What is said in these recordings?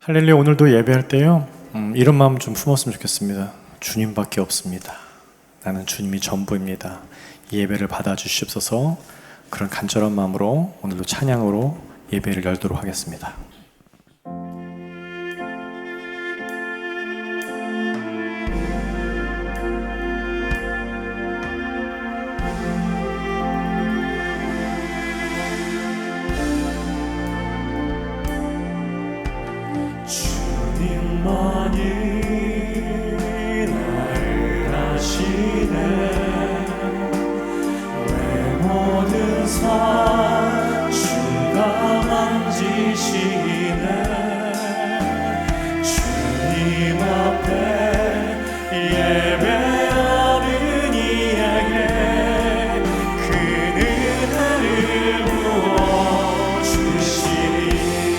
할렐루야. 오늘도 예배할 때요 이런 마음 좀 품었으면 좋겠습니다. 주님밖에 없습니다. 나는 주님이 전부입니다. 이 예배를 받아주시옵소서. 그런 간절한 마음으로 오늘도 찬양으로 예배를 열도록 하겠습니다. 주님만이 나를 아시네. 내 모든 삶 주가 만지시네. 주님 앞에 예배하는 이에게 그 은혜를 부어주시리.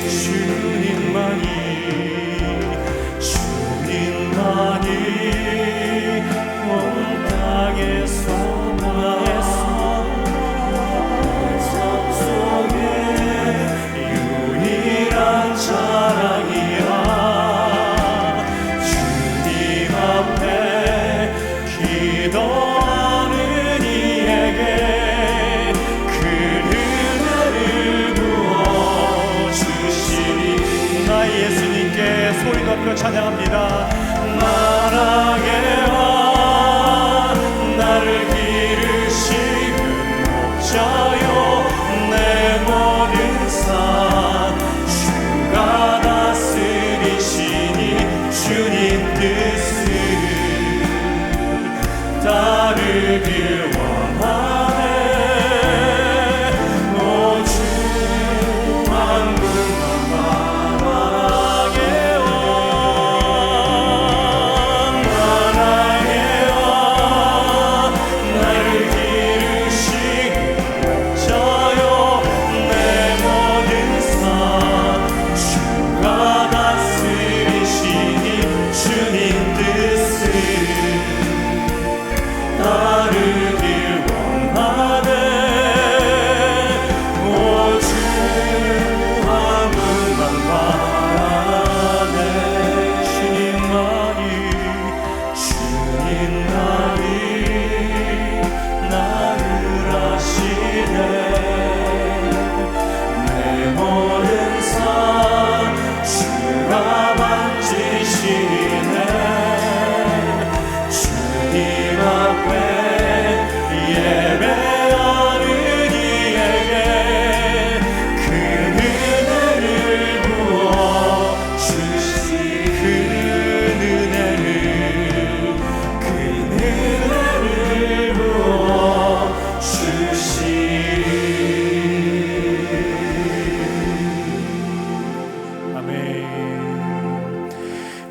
주님만이 온 땅에서 삶 속에 유일한 자랑이라. 주님 앞에 기도하는 이에게 그 은혜를 부어주시리. 나의 예수님께 소리 높여 찬양합니다. 나라에 와 나를 기르시는 목자요. 내 모든 삶 주가 다스리시니 주님 뜻을 따르길 원하네. 오 주 만군만 바라게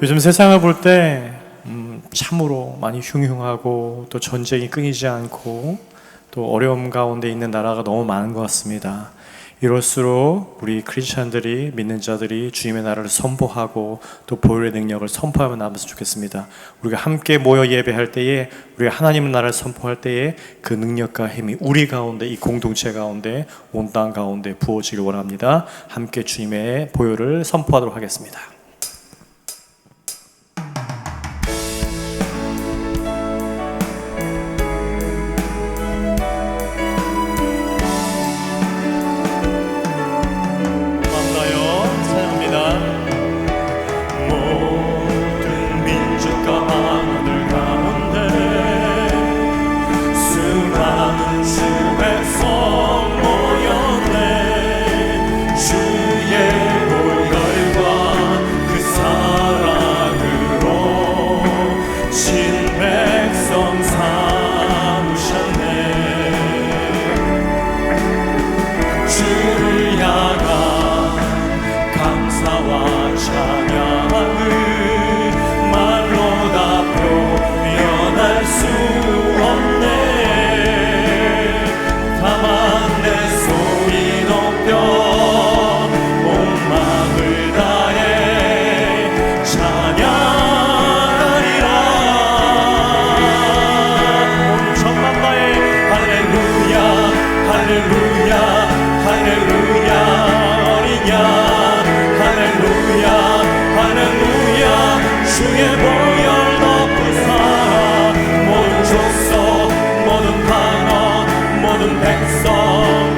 요즘 세상을 볼 때 참으로 많이 흉흉하고 또 전쟁이 끊이지 않고 또 어려움 가운데 있는 나라가 너무 많은 것 같습니다. 이럴수록 우리 크리스찬들이, 믿는 자들이 주님의 나라를 선포하고 또 보혈의 능력을 선포하며 나아갔으면 좋겠습니다. 우리가 함께 모여 예배할 때에, 우리가 하나님의 나라를 선포할 때에 그 능력과 힘이 우리 가운데, 이 공동체 가운데, 온 땅 가운데 부어지길 원합니다. 함께 주님의 보혈을 선포하도록 하겠습니다. 할렐루야 어린 양 할렐루야 주의 보혈 덮으사 모든 족속 모든 방언 모든 백성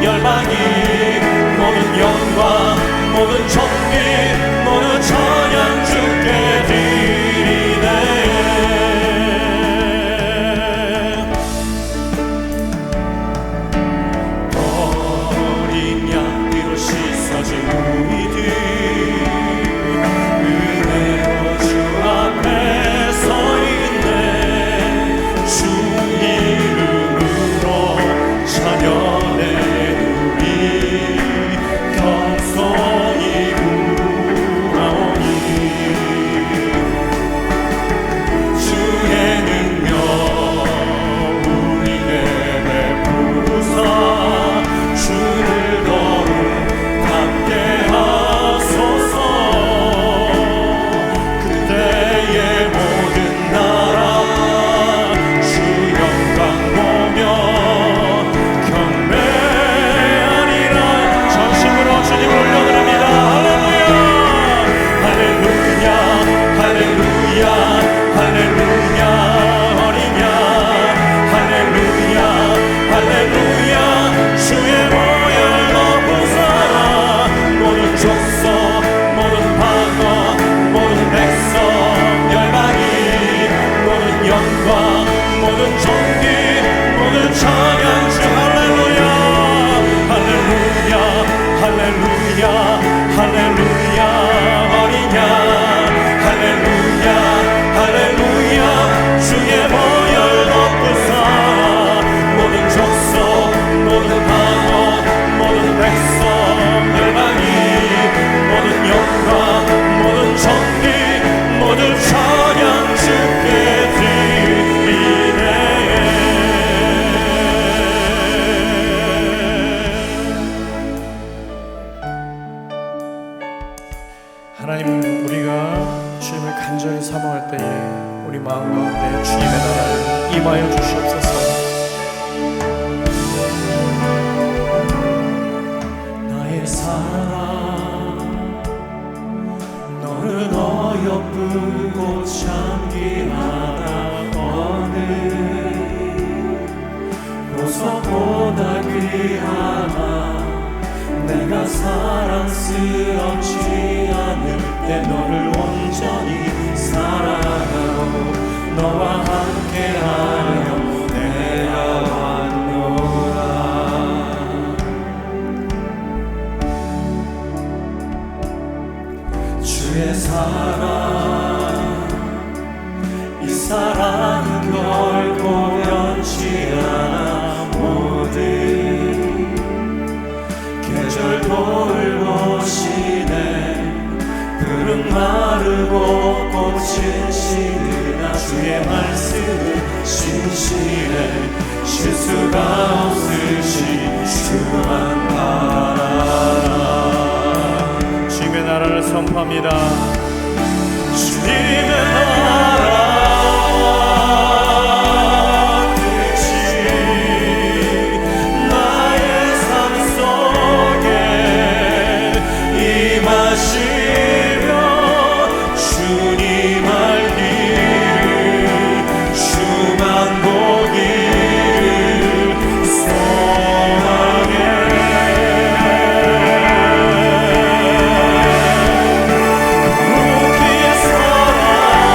열방이 모든 영광 모든 존귀 모든 찬양 주께 드리네. 어린 양 위로 씻어진 우리들 은혜로 주 앞에 서 있네. 주 이름으로 찬양해 우리 겸손히 구하오니 주의 능력 우리에게 베푸사 주를 더욱 닮게 하소서. 그대의 모든 나라 주 영광 보며 경배하리라. 전심으로 주님을 올려드립니다. 할렐루야 할렐루야 할렐루야 어린 양 할렐루야 할렐루야 주의 보혈 덮으사 모든 족속 모든 방언 모든 백성 열방이 모든 영광 모든 존귀 모든 찬양 주 할렐루야 할렐루야 할렐루야 할렐루야 어린 양 할렐루야 할렐루야 주의 보혈 덮으사 모든 족속 모든 방언 모든 백성 열방이 모든 영광 모든 존귀 모든 찬양 주께 드리네. 하나님, 우리가 주님을 간절히 사모할 때에 우리 마음 가운데 주님의 나라를 임하여 주시옵소서. 나의 사랑 너는 어여쁜 꽃향기 하나 어느 보석보다 귀하나 내가 사랑스럽지 않을 때 너를 온전히 사랑하고 너와 함께하려 내가 왔노라. 주의 사랑 이 사랑은 결코 변치 않아. 모든 계절 돌보시네. 푸른 마르고 꽃은 시드나 주의 말씀은 신실해. 실수가 없으신 주만 바라라. 주님의 나라를 선포합니다. 주님의 나라 뜻이 나의 삶 속에 임하시며 주님 알기를 주만 보기를 소망해. 우기의 사랑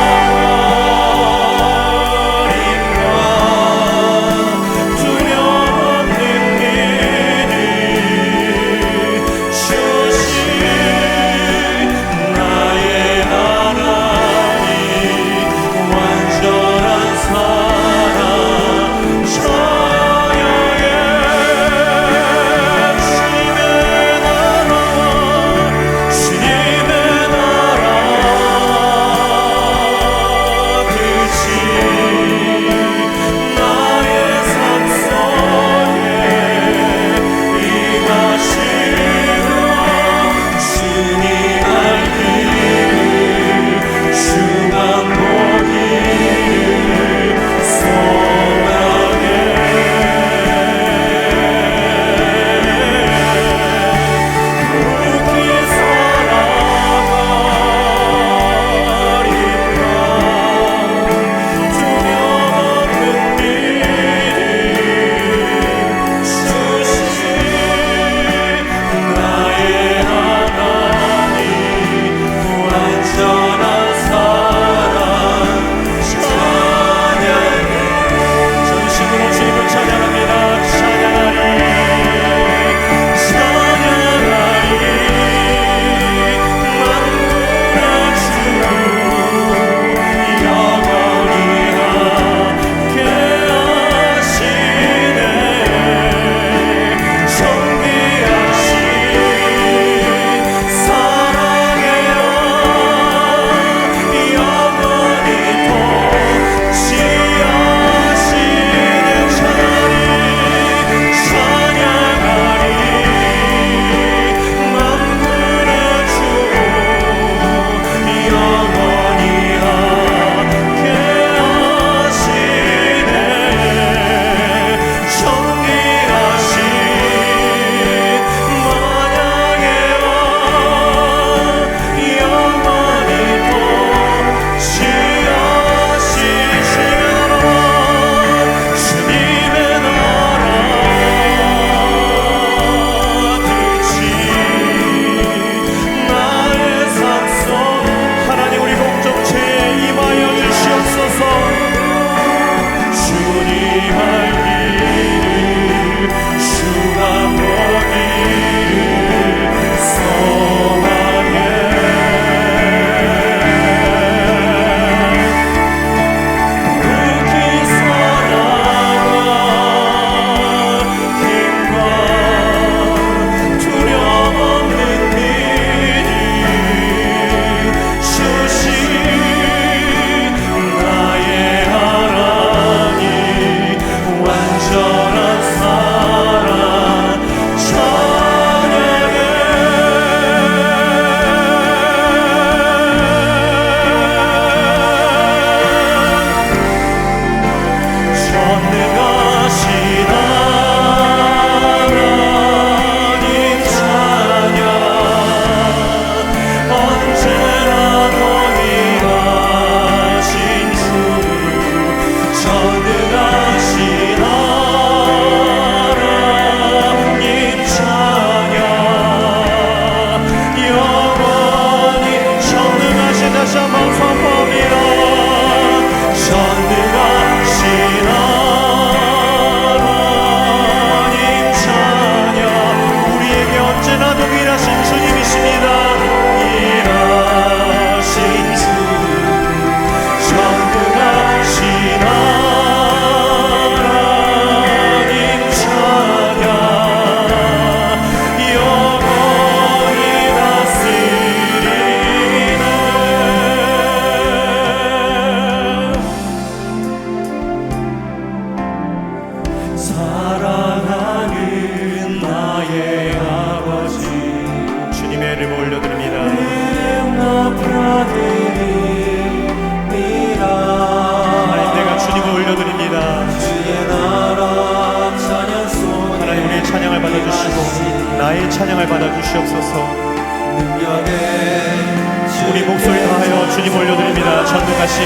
주님 올려드립니다. 전능하신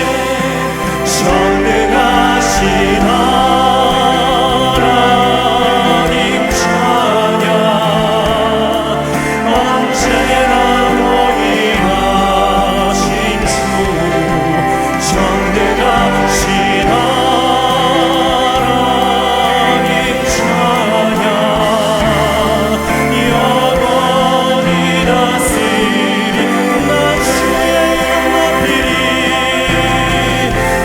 하나님 찬양 언제나 동일하신 주 전능하신 하나님 찬양 영원히 다스리 나 주의 이름 높이리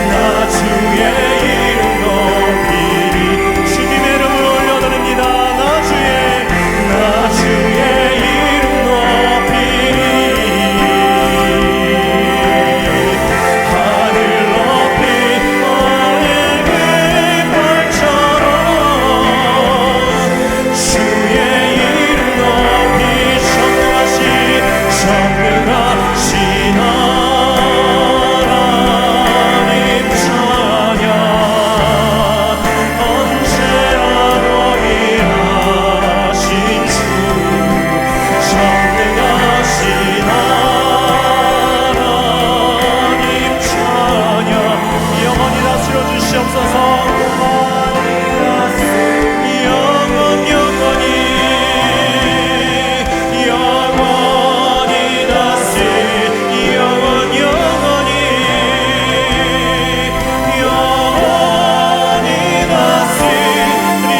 나 주의 이름 높이리 주님의 이름을 올려드립니다. 나 주의 이름 높이리 하늘 높이 너의 빛발처럼 주의 이름 높이 전능하신 하나님 찬양 언제나 동일하신 주 전능하신 하나님 찬양 영원히 다스려 주시옵소서. 영원히 다스리 영원히 다스리네.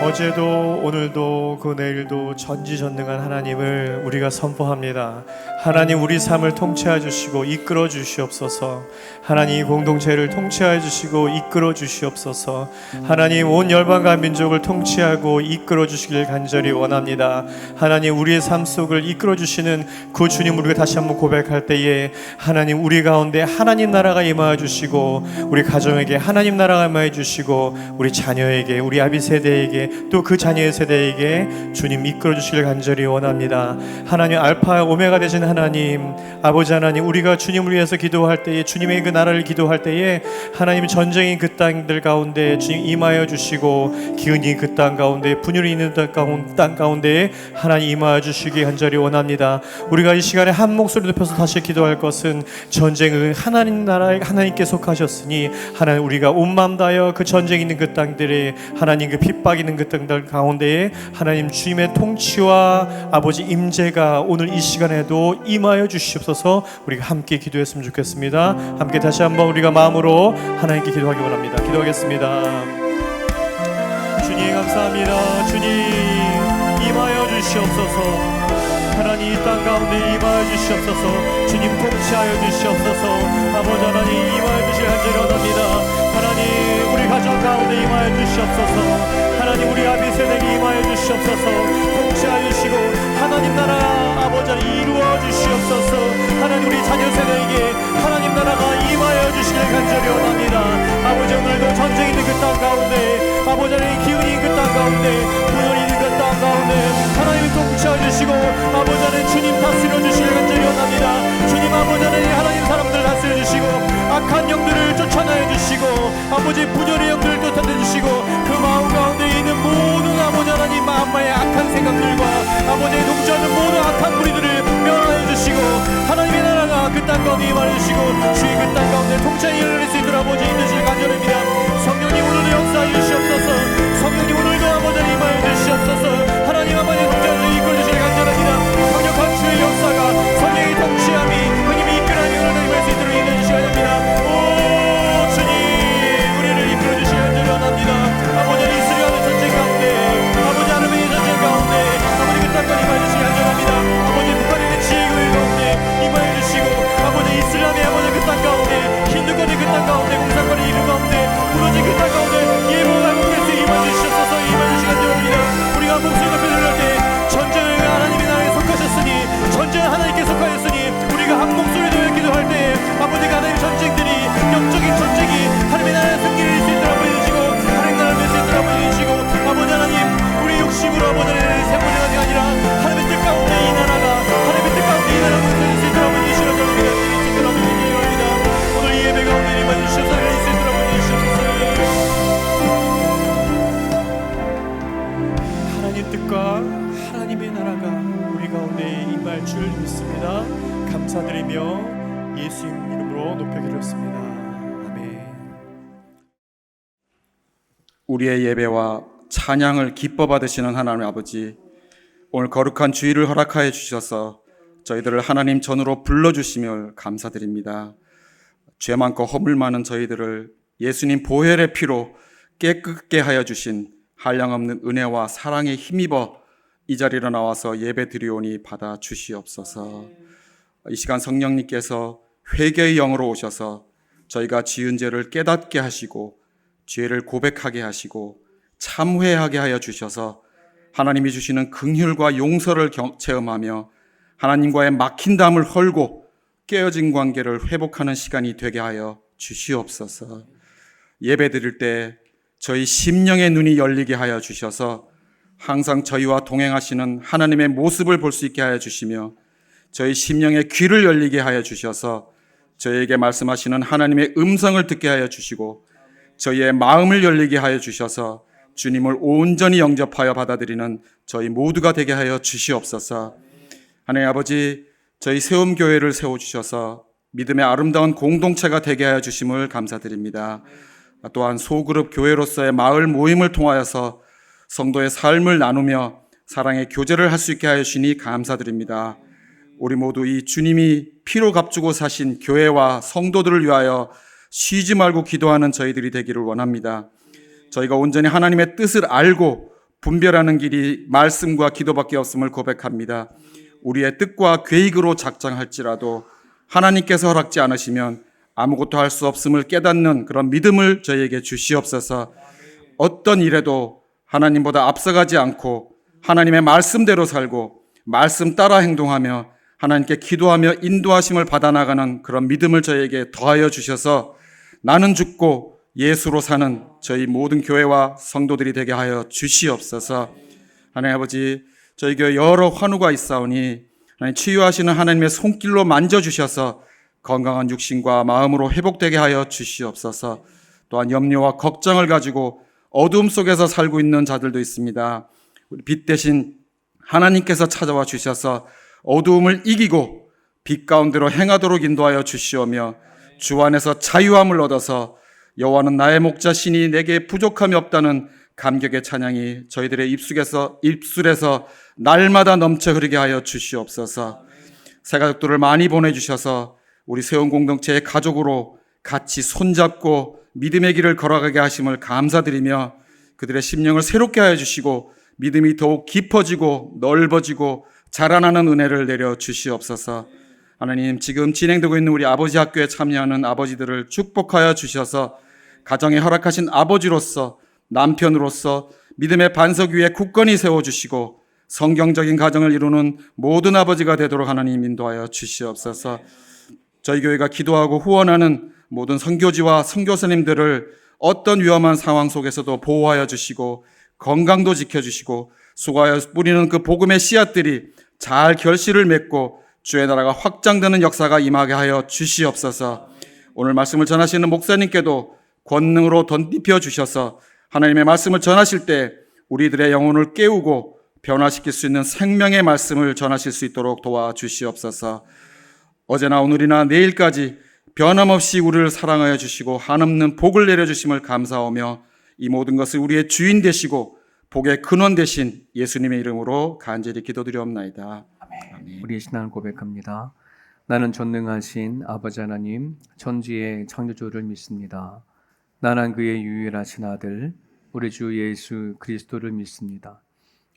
어제도 오늘도 그 내일도 전지전능한 하나님을 우리가 선포합니다. 하나님 우리 삶을 통치해 주시고 이끌어 주시옵소서. 하나님 이 공동체를 통치해 주시고 이끌어 주시옵소서. 하나님 온 열방과 민족을 통치하고 이끌어 주시길 간절히 원합니다. 하나님 우리의 삶 속을 이끌어 주시는 그 주님 우리가 다시 한번 고백할 때에 하나님 우리 가운데 하나님 나라가 임하여 주시고 우리 가정에게 하나님 나라가 임하여 주시고 우리 자녀에게 우리 아비 세대에게 또 그 자녀의 세대에게 주님 이끌어 주시길 간절히 원합니다. 하나님 알파 오메가 되신 하나님 아버지 하나님 우리가 주님을 위해서 기도할 때에 주님의 그 나라를 기도할 때에 하나님 전쟁이 그 땅들 가운데 주님 임하여 주시고 기근이 그 땅 가운데 분열이 있는 땅 가운데 하나님 임하여 주시기 간절히 원합니다. 우리가 이 시간에 한 목소리 높여서 다시 기도할 것은 전쟁은 하나님 나라에 하나님께 속하셨으니 하나님 우리가 온 마음 다하여 그 전쟁 있는 그 땅들에 하나님 그 핍박 있는 그 땅들 가운데에 하나님 주님의 통치와 아버지 임재가 오늘 이 시간에도 임하여 주시옵소서. 우리가 함께 기도했으면 좋겠습니다. 함께 다시 한번 우리가 마음으로 하나님께 기도하기 원합니다. 기도하겠습니다. 주님 감사합니다. 주님 임하여 주시옵소서. 하나님 이 땅 가운데 임하여 주시옵소서. 주님 통치하여 주시옵소서. 아버지 하나님 임하여 주시길 간절히 원합니다. 하나님 우리 가정 가운데 임하여 주시옵소서. 하나님 우리 아비 세대에게 임하여 주시옵소서. 통치하여 주시고 하나님 나라 아버지 이루어 주시옵소서. 하나님 우리 자녀 세대에게 하나님 나라가 임하여 주시길 간절히 원합니다. 아버지 오늘도 전쟁 있는 그 땅 가운데 아버지 하나님 기운이 있는 그 땅 가운데 분열이 있는 그 땅 가운데 하나님이 통치하여 주시고 아버지 하나님 주님 다스려 주시길 간절히 원합니다. 주님 아버지 하나님 사람들 다스려 주시고 악한 영들을 쫓아내 주시고 아버지 분열의 영들을 쫓아내 주시고 그 마음 가운데 있는 모든 아버지 하나님 마음의 악한 생각들과 아버지의 동조하는 모든 악한 무리들을 멸하여 주시고 하나님의 나라가 그 땅 가운데 임하여 주시고 주의 그 땅 가운데 통치하여 이룰 수 있도록 아버지 인도하시길 간절합니다. 성령님 오늘도 역사해 주시옵소서. 성령님 오늘도 아버지 임하여 주시옵소서. 하나님 아버지 통치하여 이끌어 주시길 간절합니다. 강력한 주의 역사가 성령의 통치함이 하나님이 이끌어내는 하나님 임할 수 있도록 인도해 주시기 바랍니다. 오 주님 우리를 이끌어 주시길 간절히 원합니다. 아버지 이스라엘의 전쟁 가운데 아버지 하나님의 전쟁 가운데 아버지 그 땅까지 임하여 주시길 간절합니다. 아버지 북한의 지혜의 가운데 임하여 주시고 아버지 이슬람의 아버지 그 땅 가운데 힌두권의 그 땅 가운데 공산권의 하나님 뜻과 하나님의 나라가 우리 가운데 임할 줄 믿습니다. 감사드리며 예수님 이름으로 높여드렸습니다. 아멘. 우리의 예배와 찬양을 기뻐 받으시는 하나님 아버지, 오늘 거룩한 주일을 허락하여 주셔서 저희들을 하나님 전으로 불러주심을 감사드립니다. 죄 많고 허물 많은 저희들을 예수님 보혈의 피로 깨끗게 하여 주신 한량없는 은혜와 사랑에 힘입어 이 자리로 나와서 예배 드리오니 받아 주시옵소서. 이 시간 성령님께서 회개의 영으로 오셔서 저희가 지은 죄를 깨닫게 하시고 죄를 고백하게 하시고 참회하게 하여 주셔서 하나님이 주시는 긍휼과 용서를 체험하며 하나님과의 막힌 담을 헐고 깨어진 관계를 회복하는 시간이 되게 하여 주시옵소서. 예배 드릴 때 저희 심령의 눈이 열리게 하여 주셔서 항상 저희와 동행하시는 하나님의 모습을 볼 수 있게 하여 주시며 저희 심령의 귀를 열리게 하여 주셔서 저희에게 말씀하시는 하나님의 음성을 듣게 하여 주시고 저희의 마음을 열리게 하여 주셔서 주님을 온전히 영접하여 받아들이는 저희 모두가 되게 하여 주시옵소서. 하나님 아버지, 저희 세움교회를 세워주셔서 믿음의 아름다운 공동체가 되게 하여 주심을 감사드립니다. 또한 소그룹 교회로서의 마을 모임을 통하여서 성도의 삶을 나누며 사랑의 교제를 할 수 있게 하여 주시니 감사드립니다. 우리 모두 이 주님이 피로 값주고 사신 교회와 성도들을 위하여 쉬지 말고 기도하는 저희들이 되기를 원합니다. 저희가 온전히 하나님의 뜻을 알고 분별하는 길이 말씀과 기도밖에 없음을 고백합니다. 우리의 뜻과 계획으로 작정할지라도 하나님께서 허락지 않으시면 아무것도 할 수 없음을 깨닫는 그런 믿음을 저희에게 주시옵소서. 어떤 일에도 하나님보다 앞서가지 않고 하나님의 말씀대로 살고 말씀 따라 행동하며 하나님께 기도하며 인도하심을 받아나가는 그런 믿음을 저희에게 더하여 주셔서 나는 죽고 예수로 사는 저희 모든 교회와 성도들이 되게 하여 주시옵소서. 하나님 아버지, 저희 교회 여러 환우가 있사오니 하나님 치유하시는 하나님의 손길로 만져주셔서 건강한 육신과 마음으로 회복되게 하여 주시옵소서. 또한 염려와 걱정을 가지고 어둠 속에서 살고 있는 자들도 있습니다. 빛 대신 하나님께서 찾아와 주셔서 어두움을 이기고 빛 가운데로 행하도록 인도하여 주시오며 주 안에서 자유함을 얻어서 여호와는 나의 목자시니 내게 부족함이 없다는 감격의 찬양이 저희들의 입술에서 날마다 넘쳐 흐르게 하여 주시옵소서. 새 가족들을 많이 보내주셔서 우리 세운 공동체의 가족으로 같이 손잡고 믿음의 길을 걸어가게 하심을 감사드리며 그들의 심령을 새롭게 하여 주시고 믿음이 더욱 깊어지고 넓어지고 자라나는 은혜를 내려 주시옵소서. 하나님, 지금 진행되고 있는 우리 아버지 학교에 참여하는 아버지들을 축복하여 주셔서 가정에 허락하신 아버지로서 남편으로서 믿음의 반석 위에 굳건히 세워주시고 성경적인 가정을 이루는 모든 아버지가 되도록 하나님 인도하여 주시옵소서. 저희 교회가 기도하고 후원하는 모든 선교지와 선교사님들을 어떤 위험한 상황 속에서도 보호하여 주시고 건강도 지켜주시고 수고하여 뿌리는 그 복음의 씨앗들이 잘 결실을 맺고 주의 나라가 확장되는 역사가 임하게 하여 주시옵소서. 오늘 말씀을 전하시는 목사님께도 권능으로 덧입혀 주셔서 하나님의 말씀을 전하실 때 우리들의 영혼을 깨우고 변화시킬 수 있는 생명의 말씀을 전하실 수 있도록 도와주시옵소서. 어제나 오늘이나 내일까지 변함없이 우리를 사랑하여 주시고 한없는 복을 내려주심을 감사하며 이 모든 것을 우리의 주인 되시고 복의 근원 되신 예수님의 이름으로 간절히 기도드리옵나이다. 아멘. 우리의 신앙을 고백합니다. 나는 전능하신 아버지 하나님, 천지의 창조주를 믿습니다. 나는 그의 유일하신 아들, 우리 주 예수 그리스도를 믿습니다.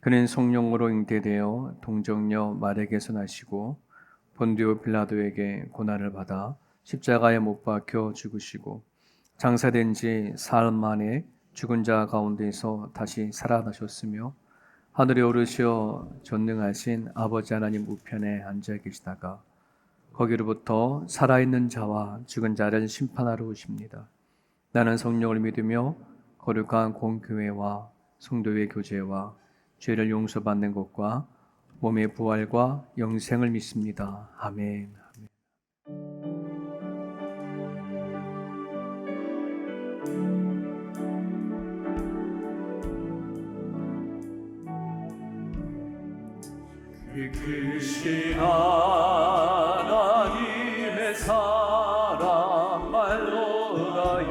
그는 성령으로 잉태되어 동정녀 마리아에게서 나시고 본디오 빌라도에게 고난을 받아 십자가에 못 박혀 죽으시고 장사된 지 사흘 만에 죽은 자 가운데서 다시 살아나셨으며 하늘에 오르시어 전능하신 아버지 하나님 우편에 앉아 계시다가 거기로부터 살아있는 자와 죽은 자를 심판하러 오십니다. 나는 성령을 믿으며 거룩한 공교회와 성도의 교제와 죄를 용서받는 것과 몸의 부활과 영생을 믿습니다. 아멘. 크신 하나님의 사랑 말로다여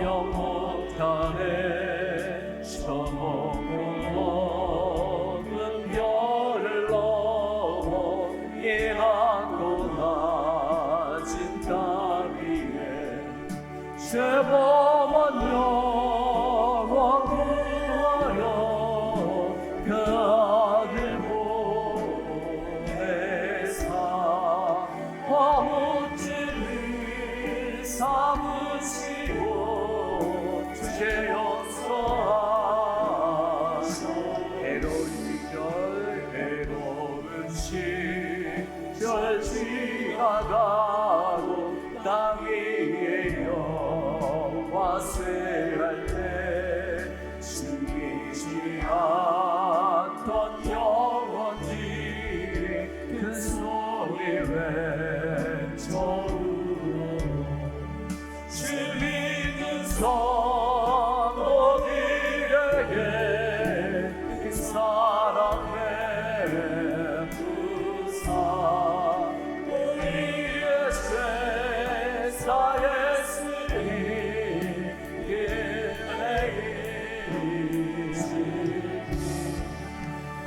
영원하네 저먹고 먹는 별을 넘어 예하고 낮은 땅 위에 죄범한 영원 구하여 그 아들 보내사 화무질을 삼으시고 주제 용서하셔 해로운 시절 지나가고 땅 위에 영화 쇠할 때 숨기지 않던 영원히 큰 소리 외쳐으로 주 믿는 성도들에게 그 사랑 베푸사 우리의 제사 예수님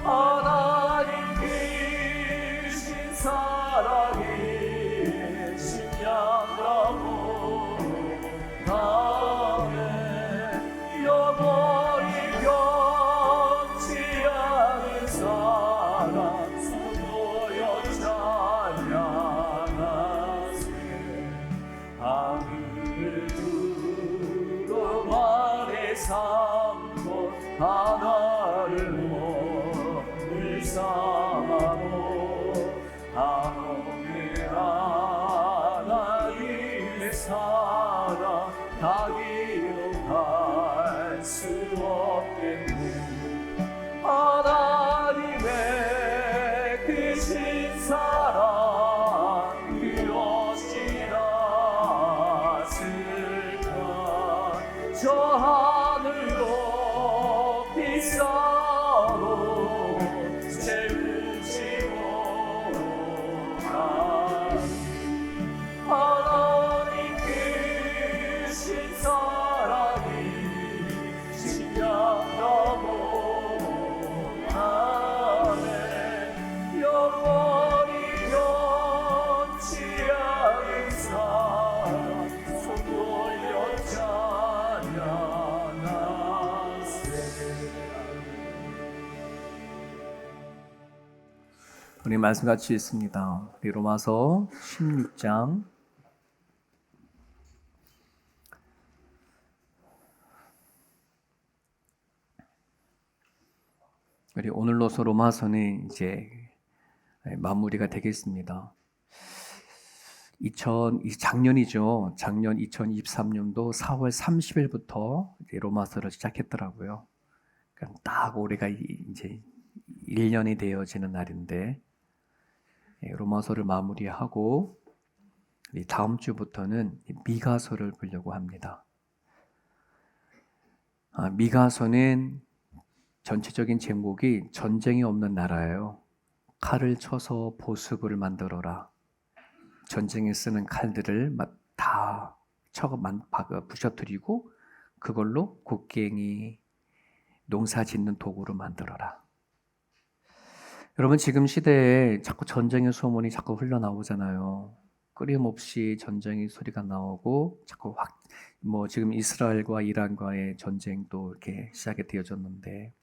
하나님 계신 사랑이 신양하고 다음에 영원히 변치 않은 사랑 손도여 찬양하세 하늘을 두루마리 삼고 하나를 몸을 삼고 하늘 하나님의 사랑 다 기록할 수 없겠네 하나님의 크신 사랑 그것이라을까 저 하늘 높이 쌓아도 채우지 못하니 하나님 크신 사랑이 신양하고 하네 영원히 변치 않은 사랑 손 돌려 찬양하세 우리 말씀 같이 읽습니다. 우리 로마서 16장 우리 오늘로서 로마서는 이제 마무리가 되겠습니다. 작년이죠. 작년 2023년도 4월 30일부터 이제 로마서를 시작했더라고요. 그러니까 딱 올해가 이제 1년이 되어지는 날인데 로마서를 마무리하고 다음 주부터는 미가서를 보려고 합니다. 미가서는 전체적인 제목이 전쟁이 없는 나라예요. 칼을 쳐서 보습을 만들어라. 전쟁에 쓰는 칼들을 다 부셔뜨리고 그걸로 곡괭이, 농사 짓는 도구로 만들어라. 여러분 지금 시대에 자꾸 전쟁의 소문이 자꾸 흘러나오잖아요. 끊임없이 전쟁의 소리가 나오고 자꾸 지금 이스라엘과 이란과의 전쟁도 이렇게 시작이 되어졌는데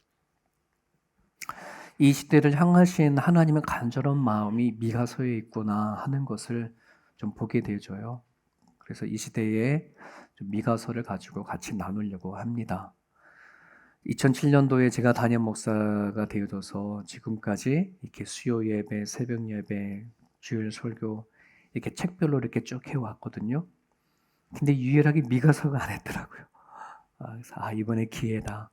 이 시대를 향하신 하나님의 간절한 마음이 미가서에 있구나 하는 것을 좀 보게 되어져요. 그래서 이 시대에 좀 미가서를 가지고 같이 나누려고 합니다. 2007년도에 제가 담임 목사가 되어져서 지금까지 이렇게 수요 예배, 새벽 예배, 주일 설교 이렇게 책별로 이렇게 쭉 해왔거든요. 근데 유일하게 미가서가 안 했더라고요. 그래서 이번에 기회다.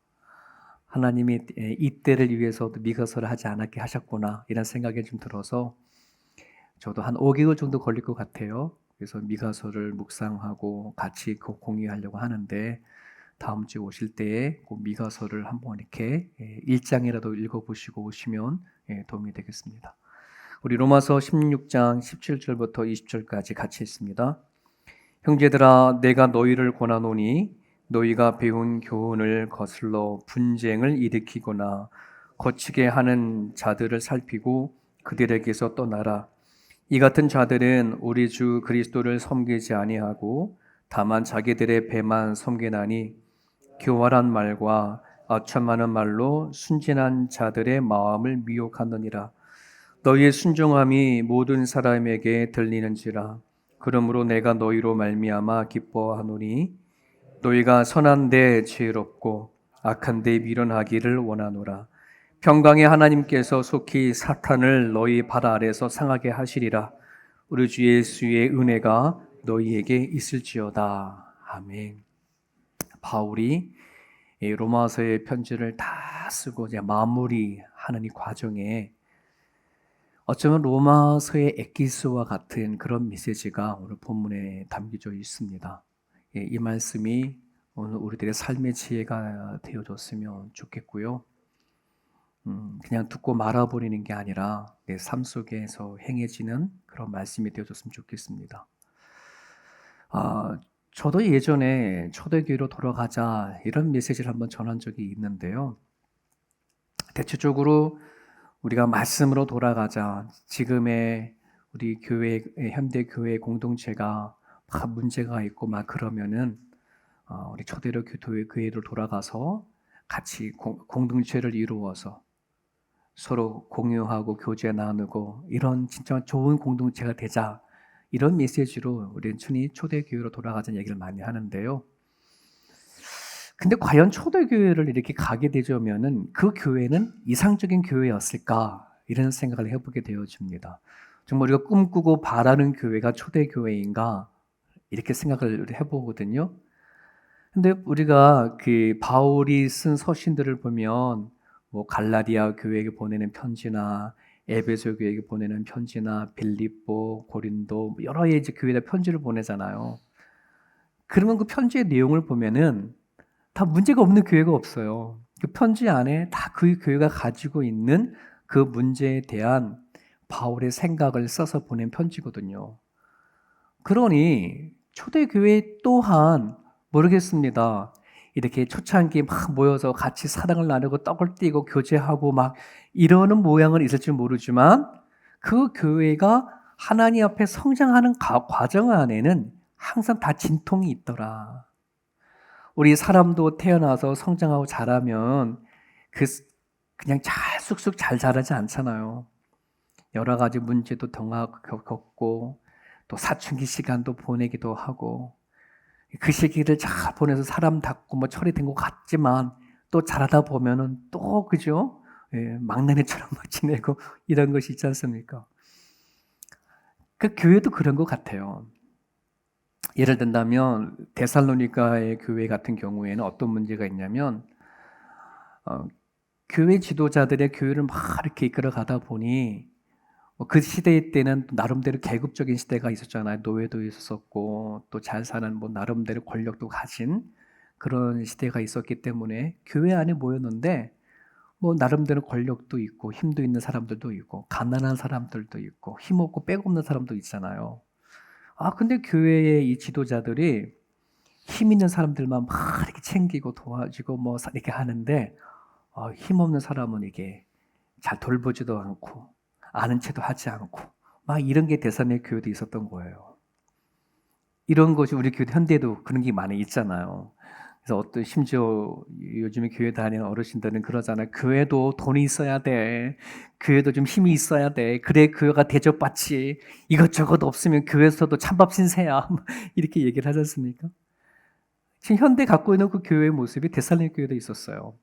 하나님이 이때를 위해서도 미가서를 하지 않았게 하셨구나 이런 생각이 좀 들어서 저도 한 5개월 정도 걸릴 것 같아요. 그래서 미가서를 묵상하고 같이 공유하려고 하는데 다음 주에 오실 때에 꼭 미가서를 한번 이렇게 1장이라도 읽어보시고 오시면 도움이 되겠습니다. 우리 로마서 16장 17절부터 20절까지 같이 읽습니다. 형제들아, 내가 너희를 권하노니 너희가 배운 교훈을 거슬러 분쟁을 일으키거나 거치게 하는 자들을 살피고 그들에게서 떠나라. 이 같은 자들은 우리 주 그리스도를 섬기지 아니하고 다만 자기들의 배만 섬기나니 교활한 말과 아첨하는 말로 순진한 자들의 마음을 미혹하느니라. 너희의 순종함이 모든 사람에게 들리는지라. 그러므로 내가 너희로 말미암아 기뻐하노니 너희가 선한데 지혜롭고 악한데 미련하기를 원하노라. 평강의 하나님께서 속히 사탄을 너희 발 아래서 상하게 하시리라. 우리 주 예수의 은혜가 너희에게 있을지어다. 아멘. 바울이 로마서의 편지를 다 쓰고 이제 마무리하는 이 과정에 어쩌면 로마서의 엑기스와 같은 그런 메시지가 오늘 본문에 담겨져 있습니다. 이 말씀이 오늘 우리들의 삶의 지혜가 되어줬으면 좋겠고요. 그냥 듣고 말아버리는 게 아니라 내 삶 속에서 행해지는 그런 말씀이 되어줬으면 좋겠습니다. 저도 예전에 초대교회로 돌아가자 이런 메시지를 한번 전한 적이 있는데요. 대체적으로 우리가 말씀으로 돌아가자, 지금의 우리 교회, 현대 교회 공동체가 막 문제가 있고 막 그러면은 우리 초대로 교회로 돌아가서 같이 공동체를 이루어서 서로 공유하고 교제 나누고 이런 진짜 좋은 공동체가 되자, 이런 메시지로 우리는 춘히 초대교회로 돌아가자는 얘기를 많이 하는데요. 근데 과연 초대교회를 이렇게 가게 되자면은 그 교회는 이상적인 교회였을까? 이런 생각을 해보게 되어집니다. 정말 우리가 꿈꾸고 바라는 교회가 초대교회인가? 이렇게 생각을 해보거든요. 근데 우리가 그 바울이 쓴 서신들을 보면 뭐 갈라디아 교회에게 보내는 편지나 에베소 교회에게 보내는 편지나 빌립보, 고린도 여러 이제 교회에 편지를 보내잖아요. 그러면 그 편지의 내용을 보면은 다 문제가 없는 교회가 없어요. 그 편지 안에 다 그 교회가 가지고 있는 그 문제에 대한 바울의 생각을 써서 보낸 편지거든요. 그러니 초대교회 또한 모르겠습니다. 이렇게 초창기에 막 모여서 같이 사랑을 나누고 떡을 띄고 교제하고 막 이러는 모양은 있을지 모르지만 그 교회가 하나님 앞에 성장하는 과정 안에는 항상 다 진통이 있더라. 우리 사람도 태어나서 성장하고 자라면 그냥 쑥쑥 잘 자라지 않잖아요. 여러 가지 문제도 겪고 또 사춘기 시간도 보내기도 하고 그 시기를 잘 보내서 사람답고 뭐 처리된 것 같지만 또 자라다 보면은 또 그죠? 막내처럼 막 지내고 이런 것이 있지 않습니까? 그 교회도 그런 것 같아요. 예를 든다면 데살로니가의 교회 같은 경우에는 어떤 문제가 있냐면 교회 지도자들의 교회를 막 이렇게 이끌어 가다 보니 그 시대 때는 나름대로 계급적인 시대가 있었잖아요. 노예도 있었고 또 잘 사는 뭐 나름대로 권력도 가진 그런 시대가 있었기 때문에 교회 안에 모였는데 뭐 나름대로 권력도 있고 힘도 있는 사람들도 있고 가난한 사람들도 있고 힘없고 빼없는 사람도 있잖아요. 근데 교회의 이 지도자들이 힘 있는 사람들만 막 이렇게 챙기고 도와주고 뭐 이렇게 하는데 힘없는 사람은 이게 잘 돌보지도 않고 아는 체도 하지 않고 막 이런 게 대산의 교회도 있었던 거예요. 이런 것이 우리 교회 현대에도 그런 게 많이 있잖아요. 그래서 심지어 요즘에 교회 다니는 어르신들은 그러잖아요. 교회도 돈이 있어야 돼. 교회도 좀 힘이 있어야 돼. 그래 교회가 대접받지. 이것저것 없으면 교회에서도 찬밥 신세야. 이렇게 얘기를 하지 않습니까? 지금 현대 갖고 있는 그 교회의 모습이 데살로니가 교회도 있었어요.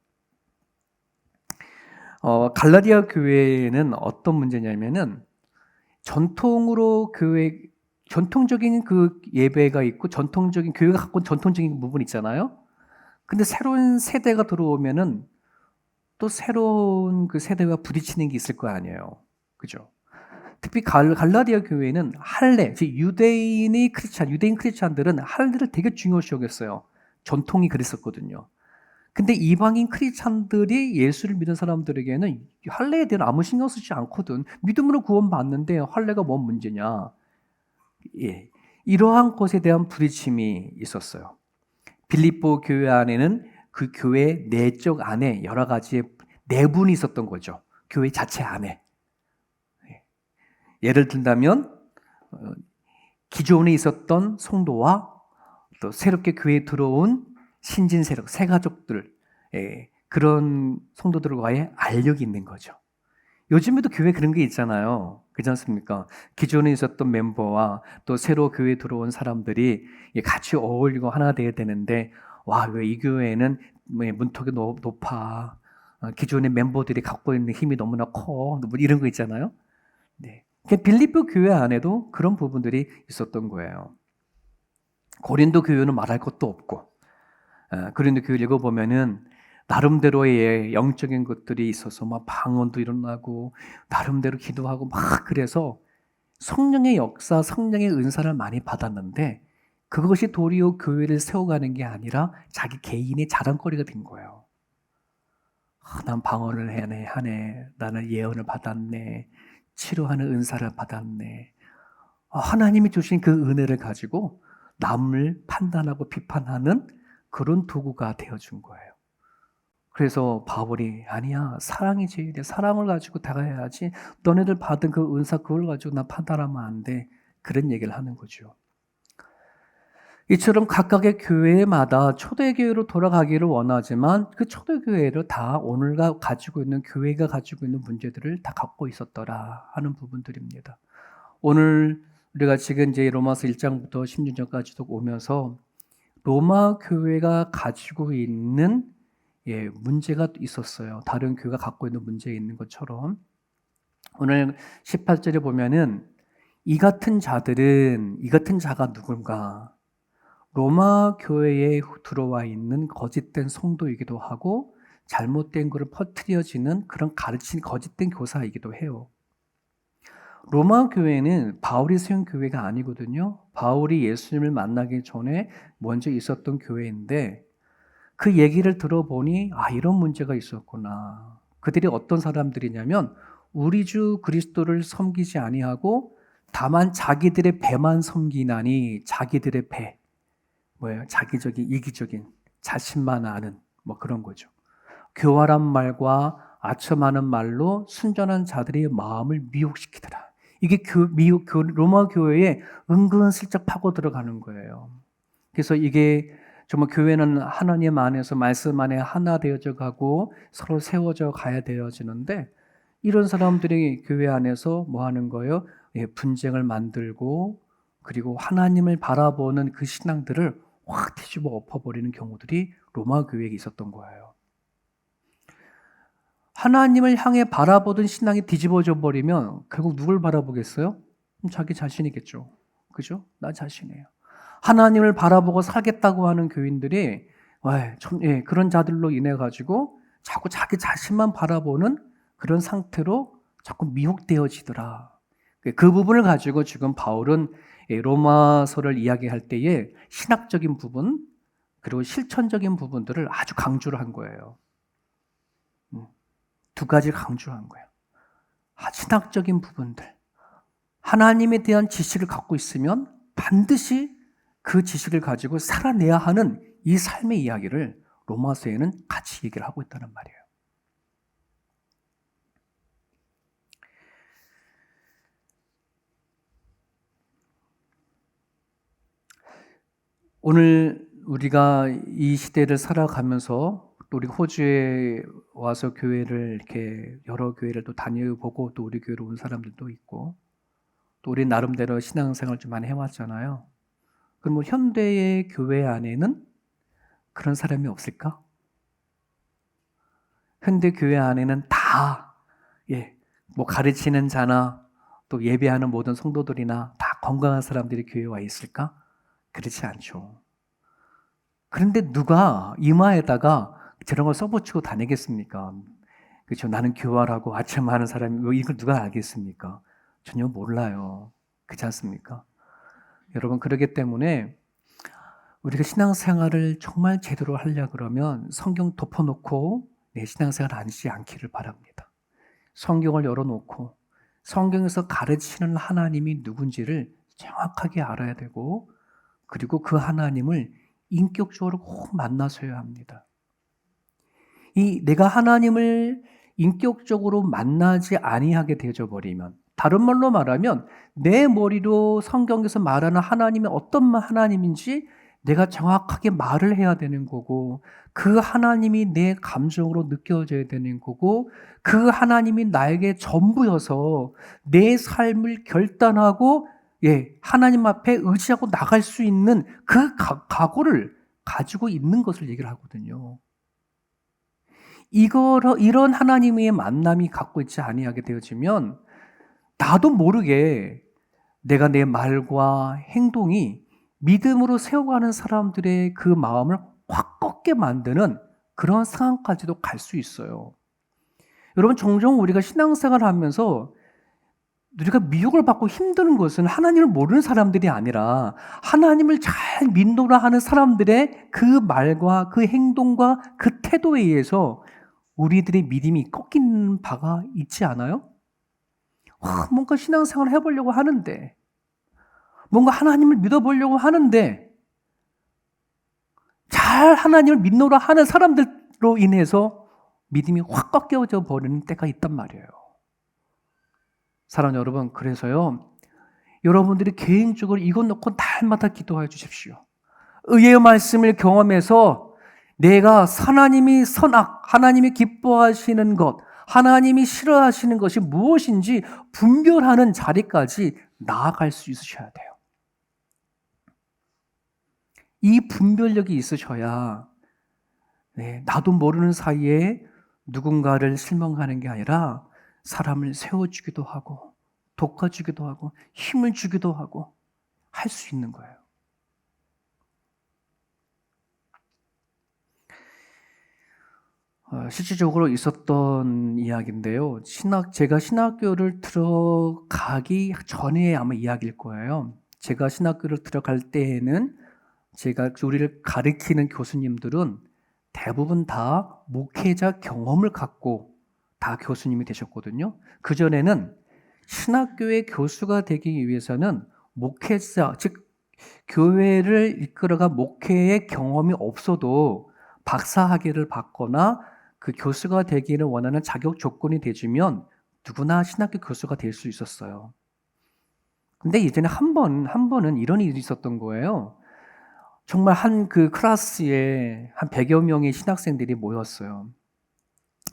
갈라디아 교회는 어떤 문제냐면은 전통적인 그 예배가 있고 전통적인 교회가 갖고 있는 전통적인 부분 있잖아요. 근데 새로운 세대가 들어오면은 또 새로운 그 세대와 부딪히는 게 있을 거 아니에요. 그죠? 특히 갈라디아 교회는 할례, 즉 유대인 크리스찬들은 할례를 되게 중요시 여겼어요. 전통이 그랬었거든요. 근데 이방인 크리스찬들이 예수를 믿은 사람들에게는 할례에 대한 아무 신경 쓰지 않거든. 믿음으로 구원받는데 할례가 뭔 문제냐. 예, 이러한 것에 대한 부딪힘이 있었어요. 빌립보 교회 안에는 그 교회 내적 안에 여러 가지의 내분이 있었던 거죠. 교회 자체 안에. 예를 든다면 기존에 있었던 성도와 또 새롭게 교회에 들어온 신진 세력, 새 가족들, 그런 성도들과의 알력이 있는 거죠. 요즘에도 교회 그런 게 있잖아요. 그렇지 않습니까? 기존에 있었던 멤버와 또 새로 교회에 들어온 사람들이 같이 어울리고 하나 돼야 되는데, 와, 왜 이 교회는 문턱이 높아. 기존의 멤버들이 갖고 있는 힘이 너무나 커. 뭐 이런 거 있잖아요. 네. 빌립보 교회 안에도 그런 부분들이 있었던 거예요. 고린도 교회는 말할 것도 없고, 고린도 교회 읽어보면은 나름대로의 영적인 것들이 있어서 막 방언도 일어나고 나름대로 기도하고 막 그래서 성령의 역사, 성령의 은사를 많이 받았는데 그것이 도리어 교회를 세워가는 게 아니라 자기 개인의 자랑거리가 된 거예요. 난 방언을 하네. 나는 예언을 받았네. 치료하는 은사를 받았네. 하나님이 주신 그 은혜를 가지고 남을 판단하고 비판하는 그런 도구가 되어준 거예요. 그래서 바울이 아니야, 사랑이 제일이야. 사랑을 가지고 다가야지. 너네들 받은 그 은사 그걸 가지고 나 판단하면 안 돼. 그런 얘기를 하는 거죠. 이처럼 각각의 교회마다 초대교회로 돌아가기를 원하지만 그 초대교회를 다 오늘가 가지고 있는 교회가 가지고 있는 문제들을 다 갖고 있었더라 하는 부분들입니다. 오늘 우리가 지금 이제 로마서 1장부터 16장까지도 오면서 로마 교회가 가지고 있는 문제가 있었어요. 다른 교회가 갖고 있는 문제 있는 것처럼 오늘 18절에 보면은 이 같은 자가 누군가? 로마 교회에 들어와 있는 거짓된 성도이기도 하고 잘못된 것을 퍼뜨려지는 그런 가르친 거짓된 교사이기도 해요. 로마 교회는 바울이 세운 교회가 아니거든요. 바울이 예수님을 만나기 전에 먼저 있었던 교회인데 그 얘기를 들어보니 이런 문제가 있었구나. 그들이 어떤 사람들이냐면 우리 주 그리스도를 섬기지 아니하고 다만 자기들의 배만 섬기나니 자기들의 배. 자기적인 이기적인 자신만 아는 그런 거죠. 교활한 말과 아첨하는 말로 순전한 자들의 마음을 미혹시키더라. 이게 로마 교회에 은근슬쩍 파고 들어가는 거예요. 그래서 이게 정말 교회는 하나님 안에서 말씀 안에 하나 되어져 가고 서로 세워져 가야 되어지는데 이런 사람들이 교회 안에서 뭐 하는 거예요? 분쟁을 만들고 그리고 하나님을 바라보는 그 신앙들을 확 뒤집어 엎어버리는 경우들이 로마 교회에 있었던 거예요. 하나님을 향해 바라보던 신앙이 뒤집어져 버리면 결국 누굴 바라보겠어요? 자기 자신이겠죠. 그죠? 나 자신이에요. 하나님을 바라보고 살겠다고 하는 교인들이 그런 자들로 인해 가지고 자꾸 자기 자신만 바라보는 그런 상태로 자꾸 미혹되어지더라. 그 부분을 가지고 지금 바울은 로마서를 이야기할 때에 신학적인 부분 그리고 실천적인 부분들을 아주 강조를 한 거예요. 두 가지를 강조한 거예요. 신학적인 부분들. 하나님에 대한 지식을 갖고 있으면 반드시 그 지식을 가지고 살아내야 하는 이 삶의 이야기를 로마서에는 같이 얘기를 하고 있다는 말이에요. 오늘 우리가 이 시대를 살아가면서 또 우리 호주에 와서 교회를 이렇게 여러 교회를 또 다녀보고 또 우리 교회로 온 사람들도 있고 또 우리 나름대로 신앙생활 좀 많이 해왔잖아요. 그럼 현대의 교회 안에는 그런 사람이 없을까? 현대 교회 안에는 다 가르치는 자나 또 예배하는 모든 성도들이나 다 건강한 사람들이 교회에 와 있을까? 그렇지 않죠. 그런데 누가 이마에다가 저런 걸 써붙이고 다니겠습니까? 그렇죠. 나는 교활하고 아첨하는 사람이 이걸 누가 알겠습니까? 전혀 몰라요. 그렇지 않습니까? 여러분 그렇기 때문에 우리가 신앙생활을 정말 제대로 하려 그러면 성경 덮어놓고 내 신앙생활 하지 않기를 바랍니다. 성경을 열어놓고 성경에서 가르치는 하나님이 누군지를 정확하게 알아야 되고, 그리고 그 하나님을 인격적으로 꼭 만나셔야 합니다. 내가 하나님을 인격적으로 만나지 아니하게 되어져 버리면, 다른 말로 말하면 내 머리로 성경에서 말하는 하나님이 어떤 하나님인지 내가 정확하게 말을 해야 되는 거고, 그 하나님이 내 감정으로 느껴져야 되는 거고, 그 하나님이 나에게 전부여서 내 삶을 결단하고 하나님 앞에 의지하고 나갈 수 있는 그 각오를 가지고 있는 것을 얘기를 하거든요. 이런 하나님의 만남이 갖고 있지 아니하게 되어지면 나도 모르게 내가 내 말과 행동이 믿음으로 세워가는 사람들의 그 마음을 확 꺾게 만드는 그런 상황까지도 갈 수 있어요. 여러분, 종종 우리가 신앙생활을 하면서 우리가 미혹을 받고 힘드는 것은 하나님을 모르는 사람들이 아니라 하나님을 잘 믿노라 하는 사람들의 그 말과 그 행동과 그 태도에 의해서 우리들의 믿음이 꺾이는 바가 있지 않아요? 뭔가 신앙생활을 해보려고 하는데, 뭔가 하나님을 믿어보려고 하는데, 잘 하나님을 믿노라 하는 사람들로 인해서 믿음이 확 꺾여져 버리는 때가 있단 말이에요. 사랑하는 여러분, 그래서요, 여러분들이 개인적으로 이것 놓고 날마다 기도해 주십시오. 의의 말씀을 경험해서 내가 하나님이 선악, 하나님이 기뻐하시는 것, 하나님이 싫어하시는 것이 무엇인지 분별하는 자리까지 나아갈 수 있으셔야 돼요. 이 분별력이 있으셔야 나도 모르는 사이에 누군가를 실망하는 게 아니라 사람을 세워주기도 하고 돋궈주기도 하고 힘을 주기도 하고 할 수 있는 거예요. 실질적으로 있었던 이야기인데요. 제가 신학교를 들어가기 전에 아마 이야기일 거예요. 제가 신학교를 들어갈 때에는 우리를 가르치는 교수님들은 대부분 다 목회자 경험을 갖고 다 교수님이 되셨거든요. 그전에는 신학교의 교수가 되기 위해서는 목회자, 즉 교회를 이끌어가 목회의 경험이 없어도 박사학위를 받거나 그 교수가 되기를 원하는 자격 조건이 되주면 누구나 신학교 교수가 될 수 있었어요. 근데 예전에 한 번은 이런 일이 있었던 거예요. 정말 한 그 클래스에 한 100여 명의 신학생들이 모였어요.